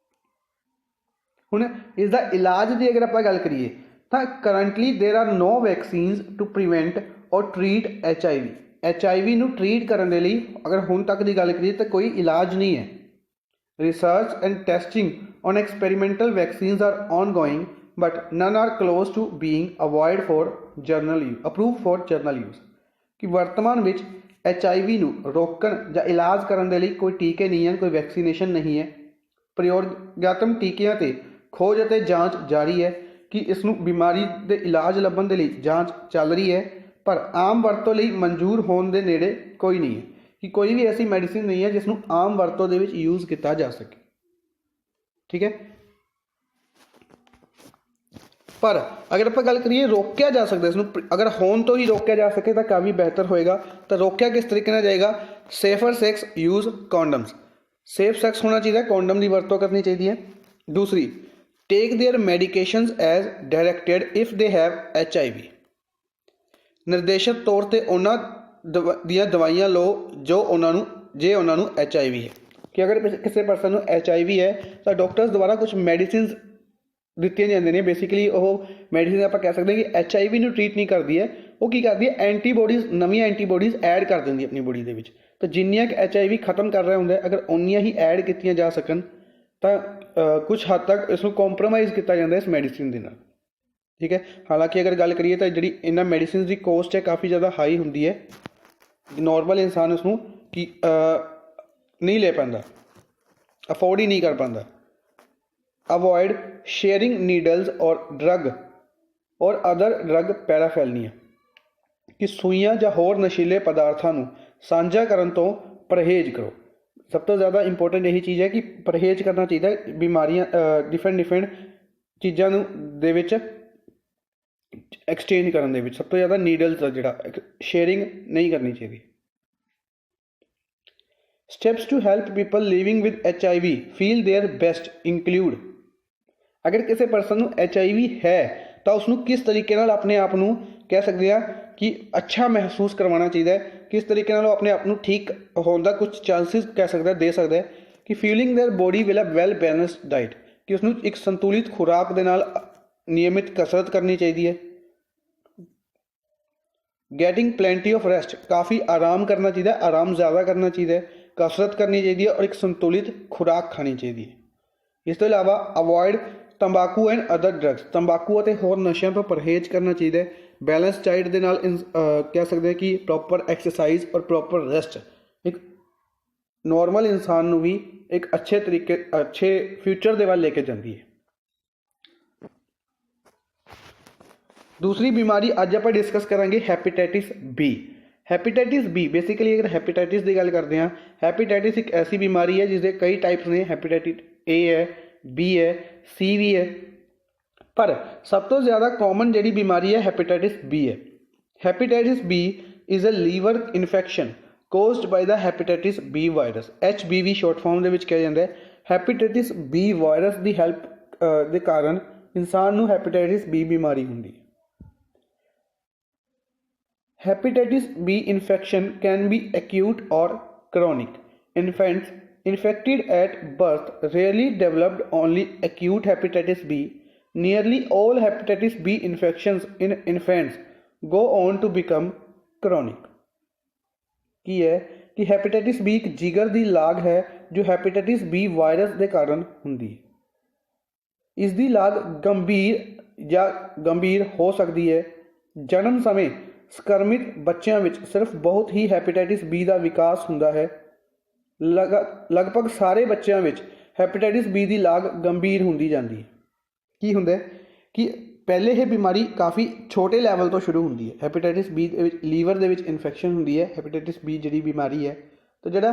ਹੁਣ ਇਸ ਦਾ ਇਲਾਜ ਦੀ ਅਗਰ ਆਪਾਂ ਗੱਲ ਕਰੀਏ ਤਾਂ currently there are no vaccines to prevent or treat HIV। HIV ਨੂੰ ਟਰੀਟ ਕਰਨ ਦੇ ਲਈ ਅਗਰ ਹੁਣ ਤੱਕ ਦੀ ਗੱਲ ਕਰੀਏ ਤਾਂ ਕੋਈ ਇਲਾਜ ਨਹੀਂ ਹੈ। Research and testing on experimental vaccines are ongoing but none are close to being approved for journal use। ਕਿ ਵਰਤਮਾਨ ਵਿੱਚ HIV ਨੂੰ ਰੋਕਣ ਜਾਂ ਇਲਾਜ ਕਰਨ ਦੇ ਲਈ ਕੋਈ ਟੀਕੇ ਨਹੀਂ ਹਨ, ਕੋਈ ਵੈਕਸੀਨੇਸ਼ਨ ਨਹੀਂ ਹੈ। ਪ੍ਰਯੋਗਾਤਮਕ ਟੀਕਿਆਂ 'ਤੇ ਖੋਜ ਅਤੇ ਜਾਂਚ ਜਾਰੀ ਹੈ ਕਿ ਇਸ ਨੂੰ ਬਿਮਾਰੀ ਦੇ ਇਲਾਜ ਲੱਭਣ ਦੇ ਲਈ ਜਾਂਚ ਚੱਲ ਰਹੀ ਹੈ, ਪਰ ਆਮ ਵਰਤੋਂ ਲਈ ਮਨਜ਼ੂਰ ਹੋਣ ਦੇ ਨੇੜੇ ਕੋਈ ਨਹੀਂ ਹੈ, ਕਿ ਕੋਈ ਵੀ ਐਸੀ ਮੈਡੀਸਿਨ ਨਹੀਂ ਹੈ ਜਿਸ ਨੂੰ ਆਮ ਵਰਤੋਂ ਦੇ ਵਿੱਚ ਯੂਜ਼ ਕੀਤਾ ਜਾ ਸਕੇ। ਠੀਕ ਹੈ, ਪਰ ਅਗਰ ਆਪਾਂ ਗੱਲ ਕਰੀਏ ਰੋਕਿਆ ਜਾ ਸਕਦਾ ਇਸ ਨੂੰ, ਅਗਰ ਹੋਣ ਤੋਂ ਹੀ ਰੋਕਿਆ ਜਾ ਸਕੇ ਤਾਂ ਕਾਫੀ ਬਿਹਤਰ ਹੋਏਗਾ। ਤਾਂ ਰੋਕਿਆ ਕਿਸ ਤਰੀਕੇ ਨਾਲ ਜਾਏਗਾ? Safer sex, use condoms, safe sex ਹੋਣਾ ਚਾਹੀਦਾ, ਕੌਂਡਮ ਦੀ ਵਰਤੋਂ ਕਰਨੀ ਚਾਹੀਦੀ ਹੈ। ਦੂਸਰੀ, take their medications as directed if they have HIV। ਨਿਰਦੇਸ਼ਿਤ ਤੌਰ 'ਤੇ ਉਹਨਾਂ ਦੀਆਂ ਦਵਾਈਆਂ ਲਓ ਜੇ ਉਹਨਾਂ ਨੂੰ HIV ਹੈ। ਕਿ ਅਗਰ ਕਿਸੇ ਪਰਸਨ ਨੂੰ HIV ਹੈ ਤਾਂ ਡਾਕਟਰਸ ਦੁਆਰਾ ਕੁਝ ਮੈਡੀਸਿਨਸ ਦਿੱਤੀਆਂ ਜਾਂਦੀਆਂ ਨੇ। ਬੇਸਿਕਲੀ ਉਹ ਮੈਡੀਸਿਨ ਆਪਾਂ ਕਹਿ ਸਕਦੇ ਹਾਂ ਕਿ HIV ਨੂੰ ਟਰੀਟ ਨਹੀਂ ਕਰਦੀ ਹੈ, ਉਹ ਕੀ ਕਰਦੀ ਹੈ ਐਂਟੀਬੋਡੀਜ਼, ਨਵੀਆਂ ਐਂਟੀਬੋਡੀਜ਼ ਐਡ ਕਰ ਦਿੰਦੀ ਆਪਣੀ ਬੋਡੀ ਦੇ ਵਿੱਚ। ਤਾਂ ਜਿੰਨੀਆਂ ਕਿ HIV ਖਤਮ ਕਰ ਰਿਹਾ ਹੁੰਦਾ, ਅਗਰ ਓਨੀਆਂ ਹੀ ਐਡ ਕੀਤੀਆਂ ਜਾ ਸਕਣ ਤਾਂ ਕੁਝ ਹੱਦ ਤੱਕ ਇਸ ਨੂੰ ਕੰਪਰੋਮਾਈਜ਼ ਕੀਤਾ ਜਾਂਦਾ ਇਸ ਮੈਡੀਸਿਨ ਦੇ ਨਾਲ। ਠੀਕ ਹੈ, ਹਾਲਾਂਕਿ ਅਗਰ ਗੱਲ ਕਰੀਏ ਤਾਂ ਜਿਹੜੀ ਇਹਨਾਂ ਮੈਡੀਸਿਨ ਦੀ ਕੋਸਟ ਹੈ ਕਾਫੀ ਜ਼ਿਆਦਾ ਹਾਈ ਹੁੰਦੀ ਹੈ, ਨੋਰਮਲ ਇਨਸਾਨ ਉਸ ਨੂੰ ਨਹੀਂ ਲੈ ਪਾਉਂਦਾ। अफोर्ड ही नहीं कर पाता। अवॉइड शेयरिंग नीडल्स और ड्रग और अदर ड्रग पैराफैलनिया, कि सूइयां ਜਾਂ ਹੋਰ ਨਸ਼ੀਲੇ ਪਦਾਰਥਾਂ ਨੂੰ ਸਾਂਝਾ ਕਰਨ ਤੋਂ ਪਰਹੇਜ਼ ਕਰੋ। ਸਭ ਤੋਂ ਜ਼ਿਆਦਾ ਇੰਪੋਰਟੈਂਟ ਇਹੀ ਚੀਜ਼ ਹੈ ਕਿ ਪਰਹੇਜ਼ ਕਰਨਾ ਚਾਹੀਦਾ ਬਿਮਾਰੀਆਂ ਡਿਫਰੈਂਟ ਚੀਜ਼ਾਂ ਨੂੰ ਦੇ ਵਿੱਚ ਐਕਸਚੇਂਜ ਕਰਨ ਦੇ ਵਿੱਚ। ਸਭ ਤੋਂ ਜ਼ਿਆਦਾ ਨੀਡਲਸ ਦਾ ਜਿਹੜਾ ਸ਼ੇਅਰਿੰਗ ਨਹੀਂ ਕਰਨੀ ਚਾਹੀਦੀ। Steps to help people living with HIV feel their best include, ਅਗਰ ਕਿਸੇ ਪਰਸਨ ਨੂੰ HIV ਹੈ ਤਾਂ ਉਸਨੂੰ ਕਿਸ ਤਰੀਕੇ ਨਾਲ ਆਪਣੇ ਆਪ ਨੂੰ ਕਹਿ ਸਕਦੇ ਹਾਂ ਕਿ ਅੱਛਾ ਮਹਿਸੂਸ ਕਰਵਾਉਣਾ ਚਾਹੀਦਾ ਹੈ, ਕਿਸ ਤਰੀਕੇ ਨਾਲ ਉਹ ਆਪਣੇ ਆਪ ਨੂੰ ਠੀਕ ਹੋਣ ਦਾ ਕੁਝ ਚਾਂਸਿਸ ਕਹਿ ਸਕਦਾ ਦੇ ਸਕਦਾ ਹੈ ਕਿ feeling their body will a well balanced diet, ਕਿ ਉਸਨੂੰ ਇੱਕ ਸੰਤੁਲਿਤ ਖੁਰਾਕ ਦੇ ਨਾਲ ਨਿਯਮਿਤ ਕਸਰਤ ਕਰਨੀ ਚਾਹੀਦੀ ਹੈ। ਗੈਟਿੰਗ ਪਲੈਂਟੀ ਆਫ ਰੈਸਟ, ਕਾफ़ी आराम करना चाहिए, आराम ज़्यादा करना चाहिए, कसरत करनी चाहिए और एक संतुलित खुराक खानी चाहिए। इस तो इलावा अवॉइड तंबाकू एंड अदर ड्रग्स, तंबाकू और होर नशਿਆਂ ਤੋਂ ਪਰਹੇਜ਼ ਕਰਨਾ ਚਾਹੀਦਾ। बैलेंस डाइट ਦੇ ਨਾਲ ਕਹਿ ਸਕਦੇ ਹਾਂ ਕਿ ਪ੍ਰੋਪਰ ਐਕਸਰਸਾइज और प्रॉपर रेस्ट एक नॉर्मल इंसान ਨੂੰ ਵੀ एक अच्छे तरीके अच्छे फ्यूचर ਦੇ ਵੱਲ ਲੈ ਕੇ ਜਾਂਦੀ ਹੈ। दूसरी बीमारी अज आप डिस्कस करांगे hepatitis B. Hepatitis B basically अगर हैपेटाइटिस की गल करते हैं, हैपेटाइटिस एक ऐसी बीमारी है जिसके कई टाइप्स ने, हैपेटाइटिस ए है, बी है, सी भी है, पर सब तो ज़्यादा कॉमन जी बीमारी है हैपेटाइटिस बी है। Hepatitis B is a liver infection caused by the hepatitis B virus, HBV short form ਦੇ ਵਿੱਚ ਕਿਹਾ ਜਾਂਦਾ ਹੈ। हैपेटाइटिस बी वायरस ਦੀ ਹੈਲਪ ਦੇ ਕਾਰਨ ਇਨਸਾਨ ਨੂੰ हैपेटाइटिस बी बीमारी ਹੁੰਦੀ ਹੈ। Hepatitis B infection can be acute or chronic. Infants infected at birth rarely developed only acute hepatitis B. Nearly all hepatitis B infections in infants go on to become chronic. ਕੀ ਹੈ ਕਿ hepatitis B ਇੱਕ ਜਿਗਰ ਦੀ ਲਾਗ ਹੈ ਜੋ hepatitis B virus ਦੇ ਕਾਰਨ ਹੁੰਦੀ ਹੈ। ਇਸ ਦੀ ਲਾਗ ਗੰਭੀਰ ਹੋ ਸਕਦੀ ਹੈ। ਜਨਮ ਸਮੇਂ ਸਕਰਮਿਤ ਬੱਚਿਆਂ ਵਿੱਚ ਸਿਰਫ ਬਹੁਤ ਹੀ ਹੈਪੇਟਾਈਟਿਸ ਬੀ ਦਾ ਵਿਕਾਸ ਹੁੰਦਾ ਹੈ। ਲਗਭਗ ਸਾਰੇ ਬੱਚਿਆਂ ਵਿੱਚ ਹੈਪੇਟਾਈਟਿਸ ਬੀ ਦੀ ਲਾਗ ਗੰਭੀਰ ਹੁੰਦੀ ਜਾਂਦੀ ਹੈ। ਕੀ ਹੁੰਦਾ ਕਿ ਪਹਿਲੇ ਇਹ ਬਿਮਾਰੀ ਕਾਫੀ ਛੋਟੇ ਲੈਵਲ ਤੋਂ ਸ਼ੁਰੂ ਹੁੰਦੀ ਹੈ। ਹੈਪੇਟਾਈਟਿਸ ਬੀ ਦੇ ਵਿੱਚ ਲੀਵਰ ਦੇ ਵਿੱਚ ਇਨਫੈਕਸ਼ਨ ਹੁੰਦੀ ਹੈ। ਹੈਪੇਟਾਈਟਿਸ ਬੀ ਜਿਹੜੀ ਬਿਮਾਰੀ ਹੈ ਤਾਂ ਜਿਹੜਾ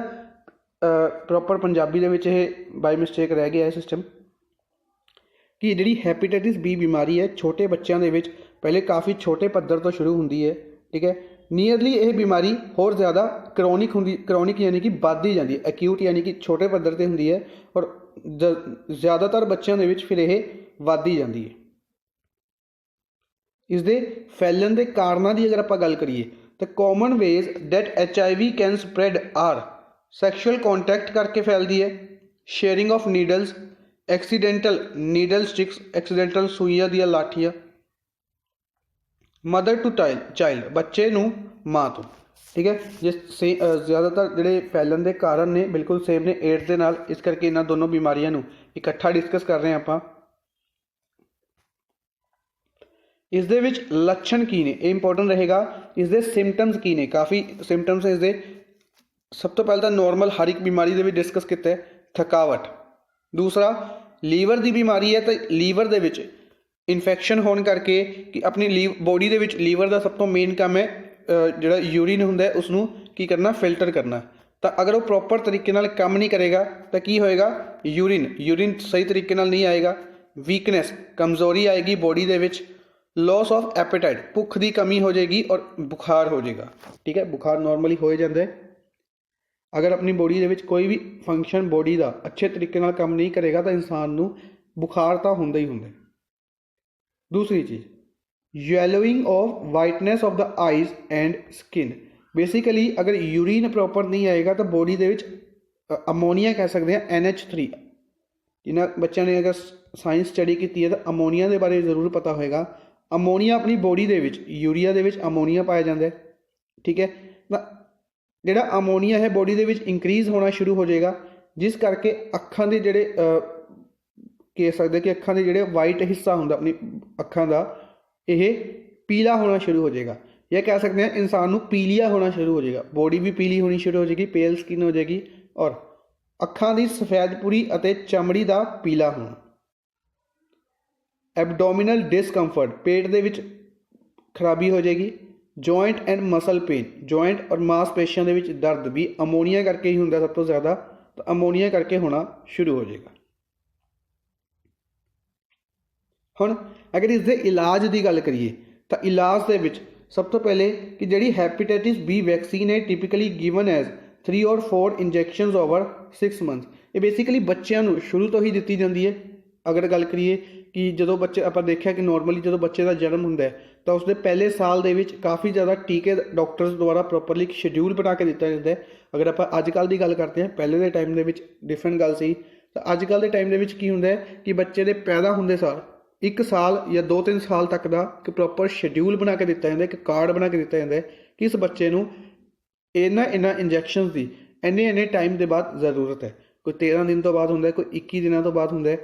ਪ੍ਰੋਪਰ ਪੰਜਾਬੀ ਦੇ ਵਿੱਚ ਇਹ ਬਾਈ ਮਿਸਟੇਕ ਰਹਿ ਗਿਆ ਹੈ ਸਿਸਟਮ, ਕਿ ਜਿਹੜੀ ਹੈਪੇਟਾਈਟਿਸ ਬੀ ਬਿਮਾਰੀ ਹੈ ਛੋਟੇ ਬੱਚਿਆਂ ਦੇ ਵਿੱਚ ਪਹਿਲੇ ਕਾफ़ी ਛੋਟੇ ਪੱਧਰ ਤੋਂ ਸ਼ੁਰੂ ਹੁੰਦੀ ਹੈ। ਠੀਕ ਹੈ, ਨੀਅਰਲੀ ਇਹ ਬਿਮਾਰੀ ਹੋਰ ਜ਼ਿਆਦਾ ਕਰੋਨਿਕ ਯਾਨੀ ਕਿ ਵੱਧਦੀ ਜਾਂਦੀ ਹੈ। ਐਕਿਊਟ ਯਾਨੀ ਕਿ ਛੋਟੇ ਪੱਧਰ 'ਤੇ ਹੁੰਦੀ ਹੈ ਔਰ ਜ਼ਿਆਦਾਤਰ ਬੱਚਿਆਂ ਦੇ ਵਿੱਚ ਫਿਰ ਇਹ ਵੱਧਦੀ ਜਾਂਦੀ ਹੈ। ਇਸ ਦੇ ਫੈਲਣ ਦੇ ਕਾਰਨਾਂ ਦੀ ਅਗਰ ਆਪਾਂ ਗੱਲ ਕਰੀਏ ਤਾਂ common ways that HIV can spread or sexual contact ਕਰਕੇ ਫੈਲਦੀ ਹੈ, sharing of needles, accidental needle sticks, accidental ਸੂਈਆਂ ਦੀਆਂ ਲਾਠੀਆਂ, ਮਦਰ ਟੂ ਚਾਈਲਡ ਬੱਚੇ ਨੂੰ ਮਾਂ ਤੋਂ। ਠੀਕ ਹੈ, ਜਿਸ ਜ਼ਿਆਦਾਤਰ ਜਿਹੜੇ ਫੈਲਣ ਦੇ ਕਾਰਨ ਨੇ ਬਿਲਕੁਲ ਸੇਮ ਨੇ ਏਡਸ ਦੇ ਨਾਲ, ਇਸ ਕਰਕੇ ਇਹਨਾਂ ਦੋਨੋਂ ਬਿਮਾਰੀਆਂ ਨੂੰ ਇਕੱਠਾ ਡਿਸਕਸ ਕਰ ਰਹੇ ਹਾਂ ਆਪਾਂ। ਇਸ ਦੇ ਵਿੱਚ ਲੱਛਣ ਕੀ ਨੇ ਇਹ ਇੰਪੋਰਟੈਂਟ ਰਹੇਗਾ। ਇਸ ਦੇ ਸਿੰਪਟਮਸ ਕੀ ਨੇ, ਕਾफ़ी ਸਿੰਪਟਮਸ ਇਸ ਦੇ। ਸਭ ਤੋਂ ਪਹਿਲਾਂ ਤਾਂ ਨੋਰਮਲ ਹਰ ਇੱਕ ਬਿਮਾਰੀ ਦੇ ਵਿੱਚ ਡਿਸਕਸ ਕੀਤਾ ਹੈ, ਥਕਾਵਟ। ਦੂਸਰਾ ਲੀਵਰ ਦੀ ਬਿਮਾਰੀ ਹੈ ਤਾਂ ਲੀਵਰ ਦੇ ਵਿੱਚ ਇਨਫੈਕਸ਼ਨ ਹੋਣ ਕਰਕੇ ਕਿ ਆਪਣੀ ਬੋਡੀ ਦੇ ਵਿੱਚ ਲੀਵਰ ਦਾ ਸਭ ਤੋਂ ਮੇਨ ਕੰਮ ਹੈ ਜਿਹੜਾ ਯੂਰੀਨ ਹੁੰਦਾ ਉਸ ਨੂੰ ਕੀ ਕਰਨਾ, ਫਿਲਟਰ ਕਰਨਾ। ਤਾਂ ਅਗਰ ਉਹ ਪ੍ਰੋਪਰ ਤਰੀਕੇ ਨਾਲ ਕੰਮ ਨਹੀਂ ਕਰੇਗਾ ਤਾਂ ਕੀ ਹੋਏਗਾ, ਯੂਰੀਨ ਸਹੀ ਤਰੀਕੇ ਨਾਲ ਨਹੀਂ ਆਏਗਾ, ਵੀਕਨੈਸ ਕਮਜ਼ੋਰੀ ਆਏਗੀ ਬੋਡੀ ਦੇ ਵਿੱਚ, लॉस ऑफ एपेटाइट भुख की कमी हो जाएगी और बुखार हो जाएगा। ठीक है, बुखार नॉर्मली हो जाता है। अगर अपनी बॉडी के कोई भी फंक्शन बॉडी का अच्छे तरीके नाल काम नहीं करेगा तो इंसान नू बुखार तो होंदा ही होंदा। दूसरी चीज़, yellowing of whiteness of the eyes and skin. Basically अगर यूरीन प्रॉपर नहीं आएगा तो बॉडी के अमोनीया कह सकते हैं, NH3। जिन्होंने बच्चों ने अगर साइंस स्टडी की है तो अमोनीया के बारे जरूर पता होएगा। अमोनीया अपनी बॉडी के यूरिया के अमोनीया पाया जाता है। ठीक है, जोड़ा अमोनीया है बॉडी के इंक्रीज़ होना शुरू हो जाएगा, जिस करके अखां के जोड़े कह सकते कि अखां के जोड़े वाइट हिस्सा होंगे अपनी अखां का यह पीला होना शुरू हो जाएगा, या कह सकते हैं इंसान को पीलिया होना शुरू हो जाएगा। बॉडी भी पीली होनी शुरू हो जाएगी, पेल स्किन हो जाएगी और ਅੱਖਾਂ ਦੀ ਸਫੈਦਪੁਰੀ ਅਤੇ ਚਮੜੀ ਦਾ ਪੀਲਾ ਹੋਣਾ। ਐਬਡੋਮੀਨਲ ਡਿਸਕੰਫਰਟ, पेट ਦੇ ਵਿੱਚ ਖਰਾਬੀ ਹੋ ਜਾਏਗੀ। ਜॉइंट एंड मसल पेन, जॉइंट और मांसपेशियों ਦੇ ਵਿੱਚ ਦਰਦ ਵੀ ਅਮੋਨੀਆ ਕਰਕੇ ਹੀ ਹੁੰਦਾ ਸਭ ਤੋਂ ਜ਼ਿਆਦਾ, ਤਾਂ ਅਮੋਨੀਆ ਕਰਕੇ ਹੋਣਾ ਸ਼ੁਰੂ ਹੋ ਜਾਏਗਾ। ਹੁਣ अगर इस दे इलाज की गल करिए तो इलाज दे विच सब तो पहले कि जिहड़ी हैपेटाइटिस बी वैक्सीन है टिपिकली गिवन एज 3 और 4 इंजैक्शनस ओवर 6 मंथ्स। ये बेसिकली बच्चों को शुरू तो ही दी जाती है। अगर गल करिए कि जो बच्चे आप देखा कि नॉर्मली जो बच्चे का जन्म होंदा है तो उसके पहले साल दे विच काफ़ी ज़्यादा टीके डॉक्टर्स द्वारा प्रॉपरली शेड्यूल बना के दिता जाता है। अगर आप अजकल की गल करते हैं, पहले के टाइम के डिफरेंट गल सी, तो अजकल के टाइम के होंदा है कि बच्चे के पैदा होंदे सार 1 साल या 2-3 साल तक का एक प्रॉपर शेड्यूल बना के दिता जाता है, एक कार्ड बना के दिता जाता है कि इस बच्चे को इन्हां इंजैक्शनस की इन्ने टाइम के बाद ज़रूरत है। कोई 13 दिन तो बाद होंदा है, कोई 21 दिनों तो बाद होंदा है,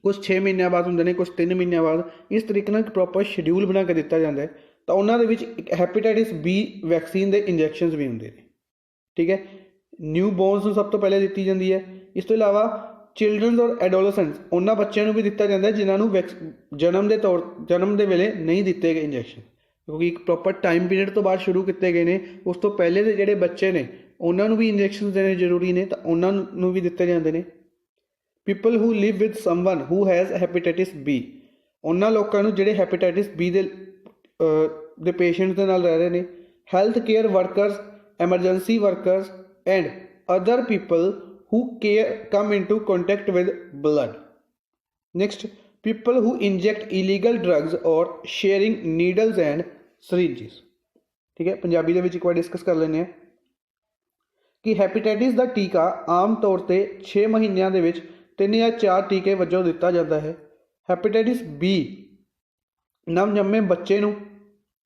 कुछ 6 महीनों बाद होंदे ने, कुछ 3 महीनों बाद। इस तरीके एक प्रॉपर शेड्यूल बना के दिता जाता है। तो उन्होंने एक हैपेटाइटिस बी वैक्सीन के इंजैक्शनस भी होंगे, ठीक है। न्यू बॉर्नस सब तो पहले दी जाती है। इस तो इलावा चिल्ड्रन और एडोलसेंट्स, उन्होंने बच्चों को भी दिता जाता है जिन्होंने जन्म के वेले नहीं दिते गए इंजैक्शन, क्योंकि एक प्रॉपर टाइम पीरियड तो बाद शुरू किए गए हैं। उस तो पहले के जोड़े बच्चे ने उन्होंने भी इंजैक्शन देने जरूरी ने, तो उन्होंने भी दिते जाते हैं। People who live with someone who has hepatitis B, उन्होंने लोगों को जोड़े हैपेटाइटिस बी दे पेशेंट्स के नाल रह रहे हैं। Health care workers, emergency workers and other people who come into contact with blood. Next, people who inject illegal drugs or sharing needles and syringes। ठीक है, पंजाबी दे विच एक बार डिस्कस कर लेने हैं कि हैपेटाइटिस का टीका आम तौर पर 6 महीनों के 3 या 4 टीके वजों दिता जाता है। हैपेटाइटिस बी नवजन्मे बच्चे नूं,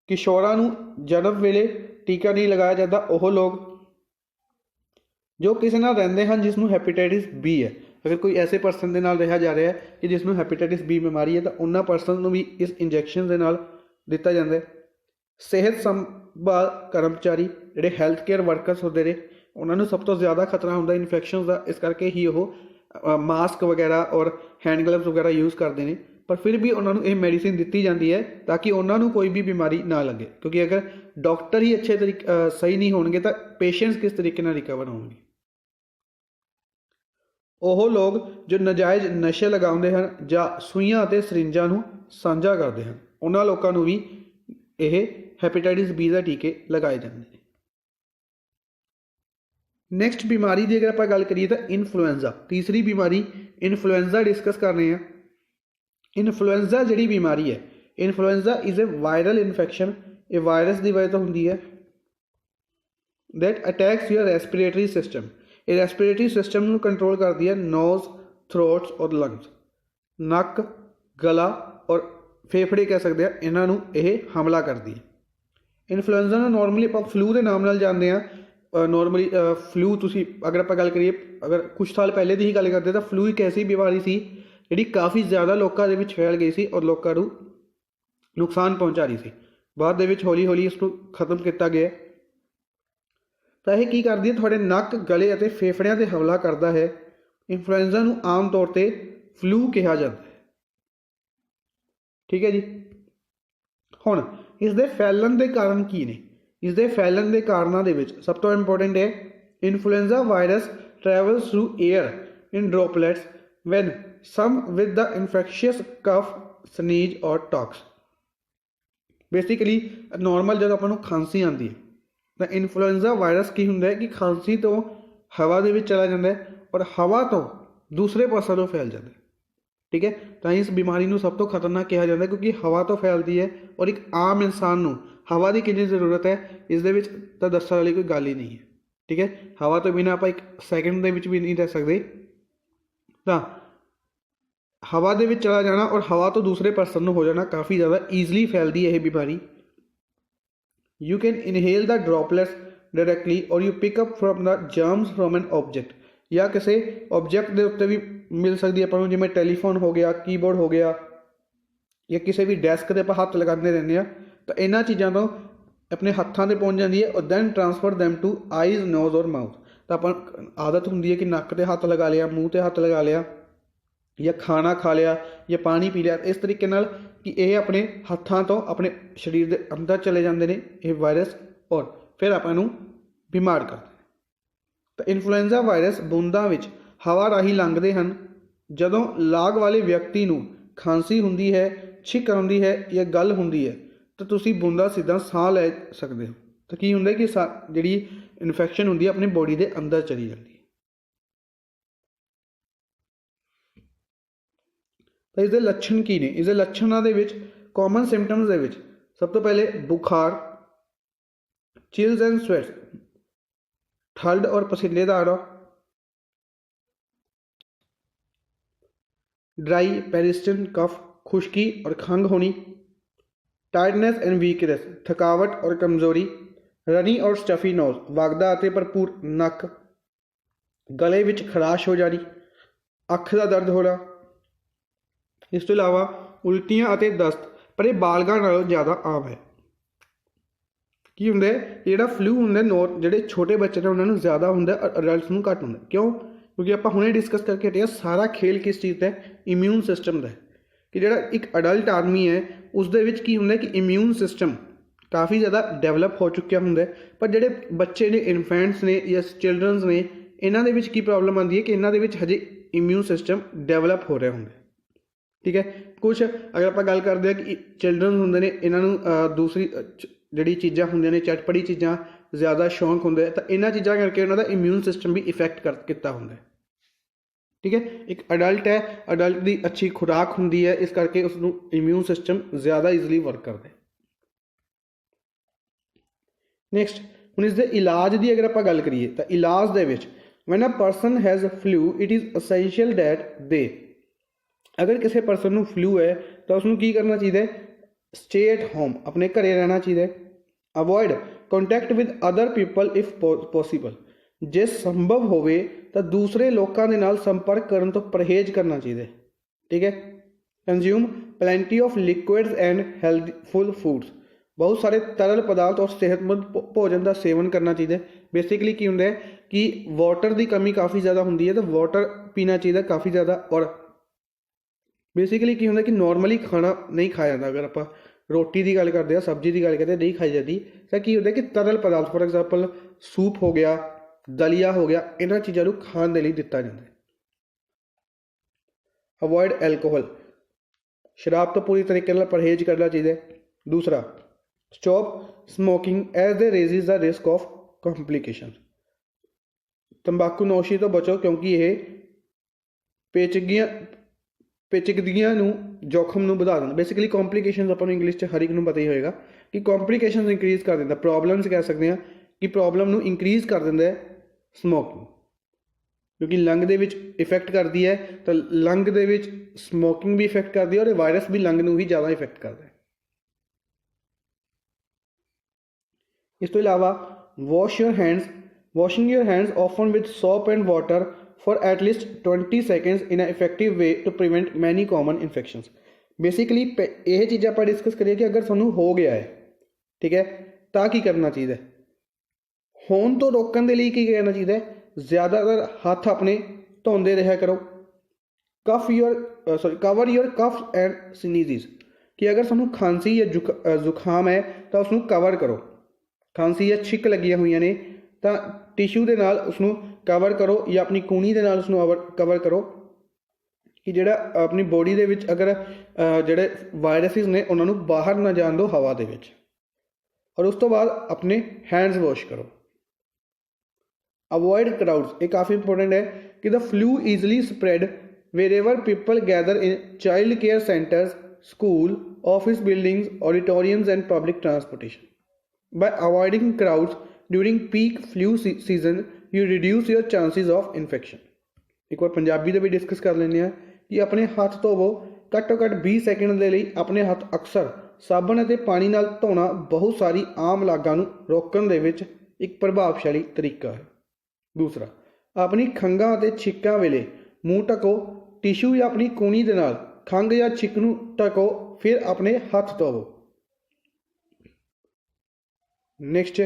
किशोरां नूं जन्म वेले टीका नहीं लगाया जाता। वह लोग जो किसी नाल रहिंदे हैं जिसनों हैपेटाइटिस बी है, अगर कोई ऐसे परसन के नाल रहा जा रहा है कि जिसनों हैपेटाइटिस बी बीमारी है, तो उन्होंने परसन को भी इस इंजैक्शन के नाल दिता जाता है। सेहत संभाल कर्मचारी जिहड़े हैल्थ केयर वर्कर्स होंदे ने, उन्होंने सब तो ज़्यादा खतरा होंदा इन्फैक्शन का, इस करके ही वो मास्क वगैरह और हैंड ग्लव्स वगैरह यूज़ करते हैं। पर फिर भी उन्होंने ये मेडिसिन दी जाती है ताकि उन्होंने कोई भी बीमारी ना लगे, क्योंकि अगर डॉक्टर ही अच्छे तरीके सही नहीं होंगे तो पेशेंट्स किस तरीके नाल रिकवर होंगे। ਉਹ लोग जो नजायज़ नशे लगाते हैं ਜਾਂ ਸੂਈਆਂ ਅਤੇ ਸਰਿੰਜਾਂ ਨੂੰ ਸਾਂਝਾ ਕਰਦੇ ਹਨ, ਉਹਨਾਂ ਲੋਕਾਂ ਨੂੰ ਵੀ ਇਹ ਹੈਪੇਟਾਈਟਿਸ ਬੀ ਦੇ ਟੀਕੇ ਲਗਾਏ ਜਾਂਦੇ ਨੇ। ਨੈਕਸਟ बीमारी की अगर आप गल करिए तो इन्फ्लुएंजा, तीसरी बीमारी इन्फ्लुएंजा डिस्कस करने हैं। इन्फ्लुएंजा जी बीमारी है, influenza is a viral infection, ये वायरस की वजह तो होंगी है that attacks your respiratory system. ये रेस्पिरेटरी सिस्टम को कंट्रोल करती है, नोज़, थ्रोट्स और लंग्स, नक, गला और फेफड़े कह सकते हैं, इन्हों यह हमला करती है। इन्फ्लुएंजा नॉर्मली आप फ्लू के नाम नाल जानते हैं। नॉर्मली फ्लू तुसी अगर आप गल करिए, अगर कुछ साल पहले की ही गल करते तो फ्लू एक ऐसी बीमारी सी जी काफ़ी ज़्यादा लोगों के फैल गई सी और लोगों को नुकसान पहुँचा रही सी। बाद दे विच हौली हौली इसको खत्म किया गया। तो यह की करती है, थोड़े नक, गले और फेफड़िया से हमला करता है। इन्फ्लुएंजा को आम तौर पर फ्लू कहा जाता है, ठीक है जी। हुण इसके फैलन के कारण की ने, इसके फैलन के कारणों के सब तो इंपोर्टेंट है influenza virus travels through air in droplets when some with the infectious cough, sneeze और टॉक्स। बेसिकली नॉर्मल जो अपन खांसी आती है तो इन्फ्लुएंजा वायरस की होंगे कि खांसी तो हवा के चला जाता है और हवा तो दूसरे पासों तो फैल जाता है, ठीक है। तो इस बीमारी को सब तो खतरनाक कहा जाता है क्योंकि हवा तो फैलती है और एक आम इंसान को हवा की कितनी जरूरत है इस तो दसण वाली कोई गल ही नहीं है, ठीक है। हवा तो बिना आप एक सैकेंड के भी नहीं रह सकते। तो हवा के चला जाना और हवा तो दूसरे परसन हो जाना काफ़ी ज़्यादा ईजली फैलती है यह बीमारी। You can inhale the droplets directly or you pick up from the germs from an object, या किसी ऑब्जेक्ट के उत्ते भी मिल सकती है अपन, जिमें टेलीफोन हो गया, कीबोर्ड हो गया, या किसी भी डैस्क पर आप हाथ लगाते रहने हैं तो इन्होंने चीज़ों तो अपने हत्थों से पहुँच जाती है और then transfer them to eyes, nose और माउथ। ਤਾਂ ਆਪਾਂ ਆਦਤ ਹੁੰਦੀ ਹੈ ਕਿ ਨੱਕ 'ਤੇ ਹੱਥ ਲਗਾ ਲਿਆ, ਮੂੰਹ 'ਤੇ ਹੱਥ ਲਗਾ ਲਿਆ, ਜਾਂ ਖਾਣਾ ਖਾ ਲਿਆ ਜਾਂ ਪਾਣੀ ਪੀ ਲਿਆ, ਇਸ ਤਰੀਕੇ ਨਾਲ ਕਿ ਇਹ ਆਪਣੇ ਹੱਥਾਂ ਤੋਂ ਆਪਣੇ ਸਰੀਰ ਦੇ ਅੰਦਰ ਚਲੇ ਜਾਂਦੇ ਨੇ ਇਹ ਵਾਇਰਸ, ਔਰ ਫਿਰ ਆਪਾਂ ਨੂੰ ਬਿਮਾਰ ਕਰਦੇ ਨੇ। ਤਾਂ ਇਨਫਲੂਐਂਜ਼ਾ ਵਾਇਰਸ ਬੂੰਦਾਂ ਵਿੱਚ ਹਵਾ ਰਾਹੀਂ ਲੰਘਦੇ ਹਨ। ਜਦੋਂ ਲਾਗ ਵਾਲੇ ਵਿਅਕਤੀ ਨੂੰ ਖਾਂਸੀ ਹੁੰਦੀ ਹੈ, ਛਿੱਕ ਆਉਂਦੀ ਹੈ ਜਾਂ ਗਲ ਹੁੰਦੀ ਹੈ ਤਾਂ ਤੁਸੀਂ ਬੂੰਦਾਂ ਸਿੱਧਾ ਸਾਹ ਲੈ ਸਕਦੇ ਹੋ। ਤਾਂ ਕੀ ਹੁੰਦਾ ਕਿ ਜਿਹੜੀ ਇਨਫੈਕਸ਼ਨ ਹੁੰਦੀ ਹੈ ਆਪਣੀ ਬੋਡੀ ਦੇ ਅੰਦਰ ਚਲੀ ਜਾਂਦੀ ਹੈ। ਤਾਂ ਇਸਦੇ ਲੱਛਣ ਕੀ ਨੇ? ਇਸਦੇ ਲੱਛਣਾਂ ਦੇ ਵਿੱਚ ਕਾਮਨ ਸਿੰਪਟਮਸ ਦੇ ਵਿੱਚ ਸਭ ਤੋਂ ਪਹਿਲੇ ਬੁਖਾਰ, ਚਿਲਸ ਐਂਡ ਸਵੈਟਸ, ਠੰਡ ਔਰ ਪਸੀਨੇ ਦਾ ਆਉਣਾ, ड्राई पेरिस्टन कफ, खुश्की और खंघ होनी, टायर्डनेस एंड वीकनेस, थकावट और कमजोरी, रनी और स्टफी नोज, वगदा ਅਤੇ भरपूर नक, गले ਵਿੱਚ खराश हो जानी, ਅੱਖ ਦਾ ਦਰਦ ਹੋਣਾ। ਇਸ ਤੋਂ ਇਲਾਵਾ ਉਲਟੀਆਂ ਅਤੇ ਦਸਤ, ਪਰ ਇਹ ਬਾਲਗਾਂ ਨਾਲੋਂ ਜ਼ਿਆਦਾ ਆਮ ਹੈ। ਕੀ ਹੁੰਦਾ ਜਿਹੜਾ ਫਲੂ ਹੁੰਦਾ ਜਿਹੜੇ ਛੋਟੇ ਬੱਚੇ ਨੇ ਉਹਨਾਂ ਨੂੰ ਜ਼ਿਆਦਾ ਹੁੰਦਾ, ਅਡਲਟਸ ਨੂੰ ਘੱਟ ਹੁੰਦਾ। ਕਿਉਂ? ਕਿਉਂਕਿ ਆਪਾਂ ਹੁਣੇ ਡਿਸਕਸ ਕਰਕੇ ਹਟੇ ਹਾਂ ਸਾਰਾ ਖੇਲ ਕਿਸ ਚੀਜ਼ ਦਾ? ਇਮਿਊਨ ਸਿਸਟਮ ਦਾ। ਕਿ ਜਿਹੜਾ ਇੱਕ ਅਡਲਟ ਆਦਮੀ ਹੈ ਉਸ ਦੇ ਵਿੱਚ ਕੀ ਹੁੰਦਾ ਕਿ ਇਮਿਊਨ ਸਿਸਟਮ ਕਾਫੀ ਜ਼ਿਆਦਾ ਡਿਵੈਲਪ ਹੋ ਚੁੱਕਿਆ ਹੁੰਦਾ, ਪਰ ਜਿਹੜੇ ਬੱਚੇ ਨੇ, ਇਨਫੈਂਟਸ ਨੇ ਜਾਂ ਚਿਲਡਰਨਸ ਨੇ, ਇਹਨਾਂ ਦੇ ਵਿੱਚ ਕੀ ਪ੍ਰੋਬਲਮ ਆਉਂਦੀ ਹੈ ਕਿ ਇਹਨਾਂ ਦੇ ਵਿੱਚ ਹਜੇ ਇਮਿਊਨ ਸਿਸਟਮ ਡਿਵੈਲਪ ਹੋ ਰਿਹਾ ਹੁੰਦਾ। ਠੀਕ ਹੈ। ਕੁਛ ਅਗਰ ਆਪਾਂ ਗੱਲ ਕਰਦੇ ਹਾਂ ਕਿ ਚਿਲਡਰਨ ਹੁੰਦੇ ਨੇ, ਇਹਨਾਂ ਨੂੰ ਦੂਸਰੀ ਜਿਹੜੀ ਚੀਜ਼ਾਂ ਹੁੰਦੀਆਂ ਨੇ, ਚਟਪਟੀ ਚੀਜ਼ਾਂ ਜ਼ਿਆਦਾ ਸ਼ੌਂਕ ਹੁੰਦਾ, ਤਾਂ ਇਹਨਾਂ ਚੀਜ਼ਾਂ ਕਰਕੇ ਉਹਨਾਂ ਦਾ ਇਮਿਊਨ ਸਿਸਟਮ ਵੀ ਇਫੈਕਟ ਕੀਤਾ ਹੁੰਦਾ। ਠੀਕ ਹੈ। ਇੱਕ ਅਡਲਟ ਹੈ, ਅਡਲਟ ਦੀ ਅੱਛੀ ਖੁਰਾਕ ਹੁੰਦੀ ਹੈ, ਇਸ ਕਰਕੇ ਉਸਨੂੰ ਇਮਿਊਨ ਸਿਸਟਮ ਜ਼ਿਆਦਾ ਈਜ਼ਲੀ ਵਰਕ ਕਰਦਾ। ਨੈਕਸਟ, ਹੁਣ ਇਸ ਦੇ ਇਲਾਜ ਦੀ ਅਗਰ ਆਪਾਂ ਗੱਲ ਕਰੀਏ ਤਾਂ ਇਲਾਜ ਦੇ ਵਿੱਚ when a person has flu it is essential that they, ਅਗਰ ਕਿਸੇ ਪਰਸਨ ਨੂੰ ਫਲੂ ਹੈ ਤਾਂ ਉਸਨੂੰ ਕੀ ਕਰਨਾ ਚਾਹੀਦਾ? ਸਟੇ ਐਟ ਹੋਮ, ਆਪਣੇ ਘਰੇ ਰਹਿਣਾ ਚਾਹੀਦਾ। Avoid contact with other people if possible, ਜੇ ਸੰਭਵ ਹੋਵੇ ਤਾਂ ਦੂਸਰੇ ਲੋਕਾਂ ਦੇ ਨਾਲ ਸੰਪਰਕ ਕਰਨ ਤੋਂ ਪਰਹੇਜ਼ ਕਰਨਾ ਚਾਹੀਦਾ। ਠੀਕ ਹੈ। Consume plenty of liquids and healthful foods, ਬਹੁਤ ਸਾਰੇ ਤਰਲ ਪਦਾਰਥ ਔਰ ਸਿਹਤਮੰਦ ਭੋਜਨ ਦਾ ਸੇਵਨ ਕਰਨਾ ਚਾਹੀਦਾ। ਬੇਸਿਕਲੀ ਕੀ ਹੁੰਦਾ ਹੈ ਕਿ ਵਾਟਰ ਦੀ ਕਮੀ ਕਾਫੀ ਜ਼ਿਆਦਾ ਹੁੰਦੀ ਹੈ, ਤਾਂ ਵਾਟਰ ਪੀਣਾ ਚਾਹੀਦਾ ਕਾਫੀ ਜ਼ਿਆਦਾ। ਔਰ ਬੇਸਿਕਲੀ ਕੀ ਹੁੰਦਾ ਕਿ ਨੋਰਮਲੀ ਖਾਣਾ ਨਹੀਂ ਖਾਇਆ ਜਾਂਦਾ। ਅਗਰ ਆਪਾਂ ਰੋਟੀ ਦੀ ਗੱਲ ਕਰਦੇ ਹਾਂ, ਸਬਜ਼ੀ ਦੀ ਗੱਲ ਕਰਦੇ ਨਹੀਂ ਖਾਈ ਜਾਂਦੀ, ਤਾਂ ਕੀ ਹੁੰਦਾ ਕਿ ਤਰਲ ਪਦਾਰਥ, ਫੋਰ ਐਗਜ਼ਾਮਪਲ ਸੂਪ ਹੋ ਗਿਆ, ਦਲੀਆ ਹੋ ਗਿਆ, ਇਹਨਾਂ ਚੀਜ਼ਾਂ ਨੂੰ ਖਾਣ ਦੇ ਲਈ ਦਿੱਤਾ ਜਾਂਦਾ। ਅਵੋਇਡ ਐਲਕੋਹਲ, ਸ਼ਰਾਬ ਤੋਂ ਪੂਰੀ ਤਰੀਕੇ ਨਾਲ ਪਰਹੇਜ਼ ਕਰਨਾ ਚਾਹੀਦਾ। ਦੂਸਰਾ, ਸਟਾਪ ਸਮੋਕਿੰਗ ਐਜ਼ ਦੇ ਰੇਜ਼ਿਸ ਦਾ ਰਿਸਕ ਆਫ ਕੰਪਲੀਕੇਸ਼ਨ, ਤੰਬਾਕੂ ਨੋਸ਼ੀ ਤੋਂ ਬਚੋ ਕਿਉਂਕਿ ਇਹ ਪੇਚੀਦਗੀਆਂ ਨੂੰ, ਜੋਖਮ ਨੂੰ ਵਧਾ ਦਿੰਦਾ। ਬੇਸਿਕਲੀ ਕੰਪਲੀਕੇਸ਼ਨਸ ਆਪਾਂ ਨੂੰ ਇੰਗਲਿਸ਼ 'ਚ ਹਰ ਇੱਕ ਨੂੰ ਪਤਾ ਹੀ ਹੋਏਗਾ ਕਿ ਕੰਪਲੀਕੇਸ਼ਨਸ ਇੰਕਰੀਜ਼ ਕਰ ਦਿੰਦਾ, ਪ੍ਰੋਬਲਮਸ ਕਹਿ ਸਕਦੇ ਹਾਂ ਕਿ ਪ੍ਰੋਬਲਮ ਨੂੰ ਇੰਕਰੀਜ਼ ਕਰ ਦਿੰਦਾ ਹੈ ਸਮੋਕਿੰਗ, ਕਿਉਂਕਿ ਲੰਗ ਦੇ ਵਿੱਚ ਇਫੈਕਟ ਕਰਦੀ ਹੈ। ਤਾਂ ਲੰਗ ਦੇ ਵਿੱਚ ਸਮੋਕਿੰਗ ਵੀ ਇਫੈਕਟ ਕਰਦੀ ਹੈ ਔਰ ਇਹ ਵਾਇਰਸ ਵੀ ਲੰਗ ਨੂੰ ਹੀ ਜ਼ਿਆਦਾ ਇਫੈਕਟ ਕਰਦਾ ਹੈ। ਇਸ ਤੋਂ ਇਲਾਵਾ washing your hands often with soap and water for at least 20 seconds in an effective way to prevent many common infections। Basically ਇਹ ਚੀਜ਼ਾਂ ਆਪਾਂ ਡਿਸਕਸ ਕਰੀਏ ਕਿ ਅਗਰ ਤੁਹਾਨੂੰ ਹੋ ਗਿਆ ਹੈ, ਠੀਕ ਹੈ, ਤਾਂ ਕੀ ਕਰਨਾ ਚਾਹੀਦਾ? ਹੋਣ ਤੋਂ ਰੋਕਣ ਦੇ ਲਈ ਕੀ ਕਰਨਾ ਚਾਹੀਦਾ ਹੈ? ਜ਼ਿਆਦਾਤਰ ਹੱਥ ਆਪਣੇ ਧੋਂਦੇ ਰਿਹਾ ਕਰੋ। ਕਵਰ ਯੂਰ ਕਫ ਐਂਡ ਸਨੀਜ਼ਿਸ, ਕਿ ਅਗਰ ਤੁਹਾਨੂੰ ਖਾਂਸੀ ਜਾਂ ਜ਼ੁਕਾਮ ਹੈ ਤਾਂ ਉਸਨੂੰ ਕਵਰ ਕਰੋ। ਖਾਂਸੀ ਜਾਂ ਛਿੱਕ ਲੱਗੀਆਂ ਹੋਈਆਂ ਨੇ ਤਾਂ ਟਿਸ਼ੂ ਦੇ ਨਾਲ ਉਸਨੂੰ ਕਵਰ ਕਰੋ ਜਾਂ ਆਪਣੀ ਕੂਣੀ ਦੇ ਨਾਲ ਉਸਨੂੰ ਕਵਰ ਕਰੋ ਕਿ ਜਿਹੜਾ ਆਪਣੀ ਬੋਡੀ ਦੇ ਵਿੱਚ ਅਗਰ ਜਿਹੜੇ ਵਾਇਰਸਿਸ ਨੇ ਉਹਨਾਂ ਨੂੰ ਬਾਹਰ ਨਾ ਜਾਣ ਦਿਓ ਹਵਾ ਦੇ ਵਿੱਚ। ਔਰ ਉਸ ਤੋਂ ਬਾਅਦ ਆਪਣੇ ਹੈਂਡਸ ਵਾਸ਼ ਕਰੋ। ਅਵੋਇਡ ਕਰਾਊਡਸ, ਇਹ ਕਾਫੀ ਇੰਪੋਰਟੈਂਟ ਹੈ ਕਿ the flu easily spread wherever people gather in child care centres, school, office buildings, auditoriums and public transportation. By avoiding crowds during peak flu season, you reduce your chances of infection। ਇੱਕ ਵਾਰ ਪੰਜਾਬੀ ਦੇ ਵੀ discuss ਕਰ ਲੈਂਦੇ ਹਾਂ ਕਿ ਆਪਣੇ ਹੱਥ ਧੋਵੋ। ਘੱਟੋ ਘੱਟ 20 ਸੈਕਿੰਡ ਦੇ ਲਈ ਆਪਣੇ ਹੱਥ ਅਕਸਰ ਸਾਬਣ ਅਤੇ ਪਾਣੀ ਨਾਲ ਧੋਣਾ ਬਹੁਤ ਸਾਰੀ ਆਮ ਲਾਗਾਂ ਨੂੰ ਰੋਕਣ ਦੇ ਵਿੱਚ ਇੱਕ ਪ੍ਰਭਾਵਸ਼ਾਲੀ ਤਰੀਕਾ ਹੈ। ਦੂਸਰਾ, ਆਪਣੀ ਖੰਘਾਂ ਅਤੇ ਛਿੱਕਾਂ ਵੇਲੇ ਮੂੰਹ ਢੱਕੋ। ਟਿਸ਼ੂ ਜਾਂ ਆਪਣੀ ਕੂਣੀ ਦੇ ਨਾਲ ਖੰਘ ਜਾਂ ਛਿੱਕ ਨੂੰ ਢੱਕੋ, ਫਿਰ ਆਪਣੇ ਹੱਥ ਧੋਵੋ। ਨੈਕਸਟ,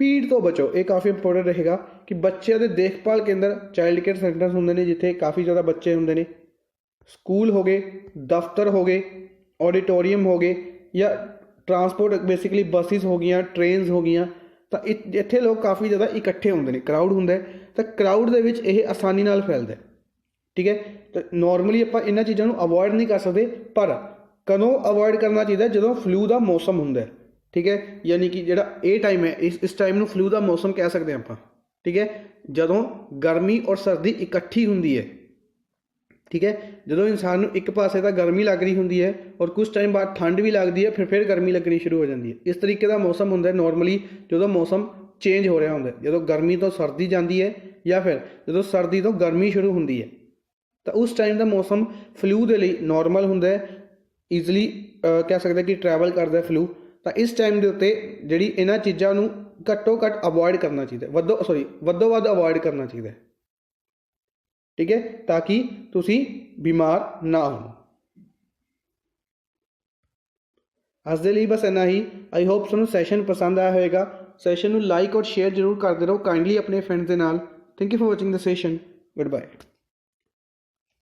ਭੀੜ ਤੋਂ ਬਚੋ, ਇਹ ਕਾਫੀ ਇੰਪੋਰਟੈਂਟ ਰਹੇਗਾ ਕਿ ਬੱਚਿਆਂ ਦੇ ਦੇਖਭਾਲ ਕੇਂਦਰ ਚਾਈਲਡ ਕੇਅਰ ਸੈਂਟਰਸ ਹੁੰਦੇ ਨੇ ਜਿੱਥੇ ਕਾਫੀ ਜ਼ਿਆਦਾ ਬੱਚੇ ਹੁੰਦੇ ਨੇ, ਸਕੂਲ ਹੋ ਗਏ, ਦਫ਼ਤਰ ਹੋ ਗਏ, ਆਡੀਟੋਰੀਅਮ ਹੋ ਗਏ ਜਾਂ ਟਰਾਂਸਪੋਰਟ ਬੇਸਿਕਲੀ ਬੱਸਿਸ ਹੋ ਗਈਆਂ, ਟ੍ਰੇਨਸ ਹੋ ਗਈਆਂ, ਤਾਂ ਇੱਥੇ ਲੋਕ ਕਾਫੀ ਜ਼ਿਆਦਾ ਇਕੱਠੇ ਹੁੰਦੇ ਨੇ, ਕਰਾਊਡ ਹੁੰਦਾ ਹੈ, ਤਾਂ ਕਰਾਊਡ ਦੇ ਵਿੱਚ ਇਹ ਆਸਾਨੀ ਨਾਲ ਫੈਲਦਾ। ਠੀਕ ਹੈ, ਤਾਂ ਨੋਰਮਲੀ ਆਪਾਂ ਇਹਨਾਂ ਚੀਜ਼ਾਂ ਨੂੰ ਅਵੋਇਡ ਨਹੀਂ ਕਰ ਸਕਦੇ, ਪਰ ਕਦੋਂ ਅਵੋਇਡ ਕਰਨਾ ਚਾਹੀਦਾ? ਜਦੋਂ ਫਲੂ ਦਾ ਮੌਸਮ ਹੁੰਦਾ। ਠੀਕ ਹੈ, ਯਾਨੀ ਕਿ ਜਿਹੜਾ ਇਹ ਟਾਈਮ ਹੈ, ਇਸ ਟਾਈਮ ਨੂੰ ਫਲੂ ਦਾ ਮੌਸਮ ਕਹਿ ਸਕਦੇ ਹਾਂ ਆਪਾਂ। ਠੀਕ ਹੈ, ਜਦੋਂ ਗਰਮੀ ਔਰ ਸਰਦੀ ਇਕੱਠੀ ਹੁੰਦੀ ਹੈ। ਠੀਕ ਹੈ, ਜਦੋਂ ਇਨਸਾਨ ਨੂੰ ਇੱਕ ਪਾਸੇ ਤਾਂ ਗਰਮੀ ਲੱਗ ਰਹੀ ਹੁੰਦੀ ਹੈ ਔਰ ਕੁਝ ਟਾਈਮ ਬਾਅਦ ਠੰਡ ਵੀ ਲੱਗਦੀ ਹੈ, ਫਿਰ ਗਰਮੀ ਲੱਗਣੀ ਸ਼ੁਰੂ ਹੋ ਜਾਂਦੀ ਹੈ। ਇਸ ਤਰੀਕੇ ਦਾ ਮੌਸਮ ਹੁੰਦਾ ਨੋਰਮਲੀ ਜਦੋਂ ਮੌਸਮ ਚੇਂਜ ਹੋ ਰਿਹਾ ਹੁੰਦਾ, ਜਦੋਂ ਗਰਮੀ ਤੋਂ ਸਰਦੀ ਜਾਂਦੀ ਹੈ ਜਾਂ ਫਿਰ ਜਦੋਂ ਸਰਦੀ ਤੋਂ ਗਰਮੀ ਸ਼ੁਰੂ ਹੁੰਦੀ ਹੈ, ਤਾਂ ਉਸ ਟਾਈਮ ਦਾ ਮੌਸਮ ਫਲੂ ਦੇ ਲਈ ਨੋਰਮਲ ਹੁੰਦਾ ਹੈ, ਈਜ਼ਲੀ ਕਹਿ ਸਕਦੇ ਕਿ ਟਰੈਵਲ ਕਰਦਾ ਫਲੂ। ਤਾਂ ਇਸ ਟਾਈਮ ਦੇ ਉੱਤੇ ਜਿਹੜੀ ਇਹਨਾਂ ਚੀਜ਼ਾਂ ਨੂੰ ਘੱਟੋ ਘੱਟ ਅਵੋਇਡ ਕਰਨਾ ਚਾਹੀਦਾ, ਵੱਧੋ ਵੱਧ ਅਵੋਇਡ ਕਰਨਾ ਚਾਹੀਦਾ। ਠੀਕ ਹੈ, ਤਾਂ ਕਿ ਤੁਸੀਂ ਬਿਮਾਰ ਨਾ ਹੋ। ਅੱਜ ਦੇ ਲਈ ਬਸ ਇੰਨਾ ਹੀ। ਆਈ ਹੋਪ ਤੁਹਾਨੂੰ ਸੈਸ਼ਨ ਪਸੰਦ ਆਇਆ ਹੋਵੇਗਾ। ਸੈਸ਼ਨ ਨੂੰ ਲਾਈਕ ਔਰ ਸ਼ੇਅਰ ਜ਼ਰੂਰ ਕਰਦੇ ਰਹੋ ਕਾਈਂਡਲੀ ਆਪਣੇ ਫਰੈਂਡਸ ਦੇ ਨਾਲ। Thank you for watching the session. Good bye.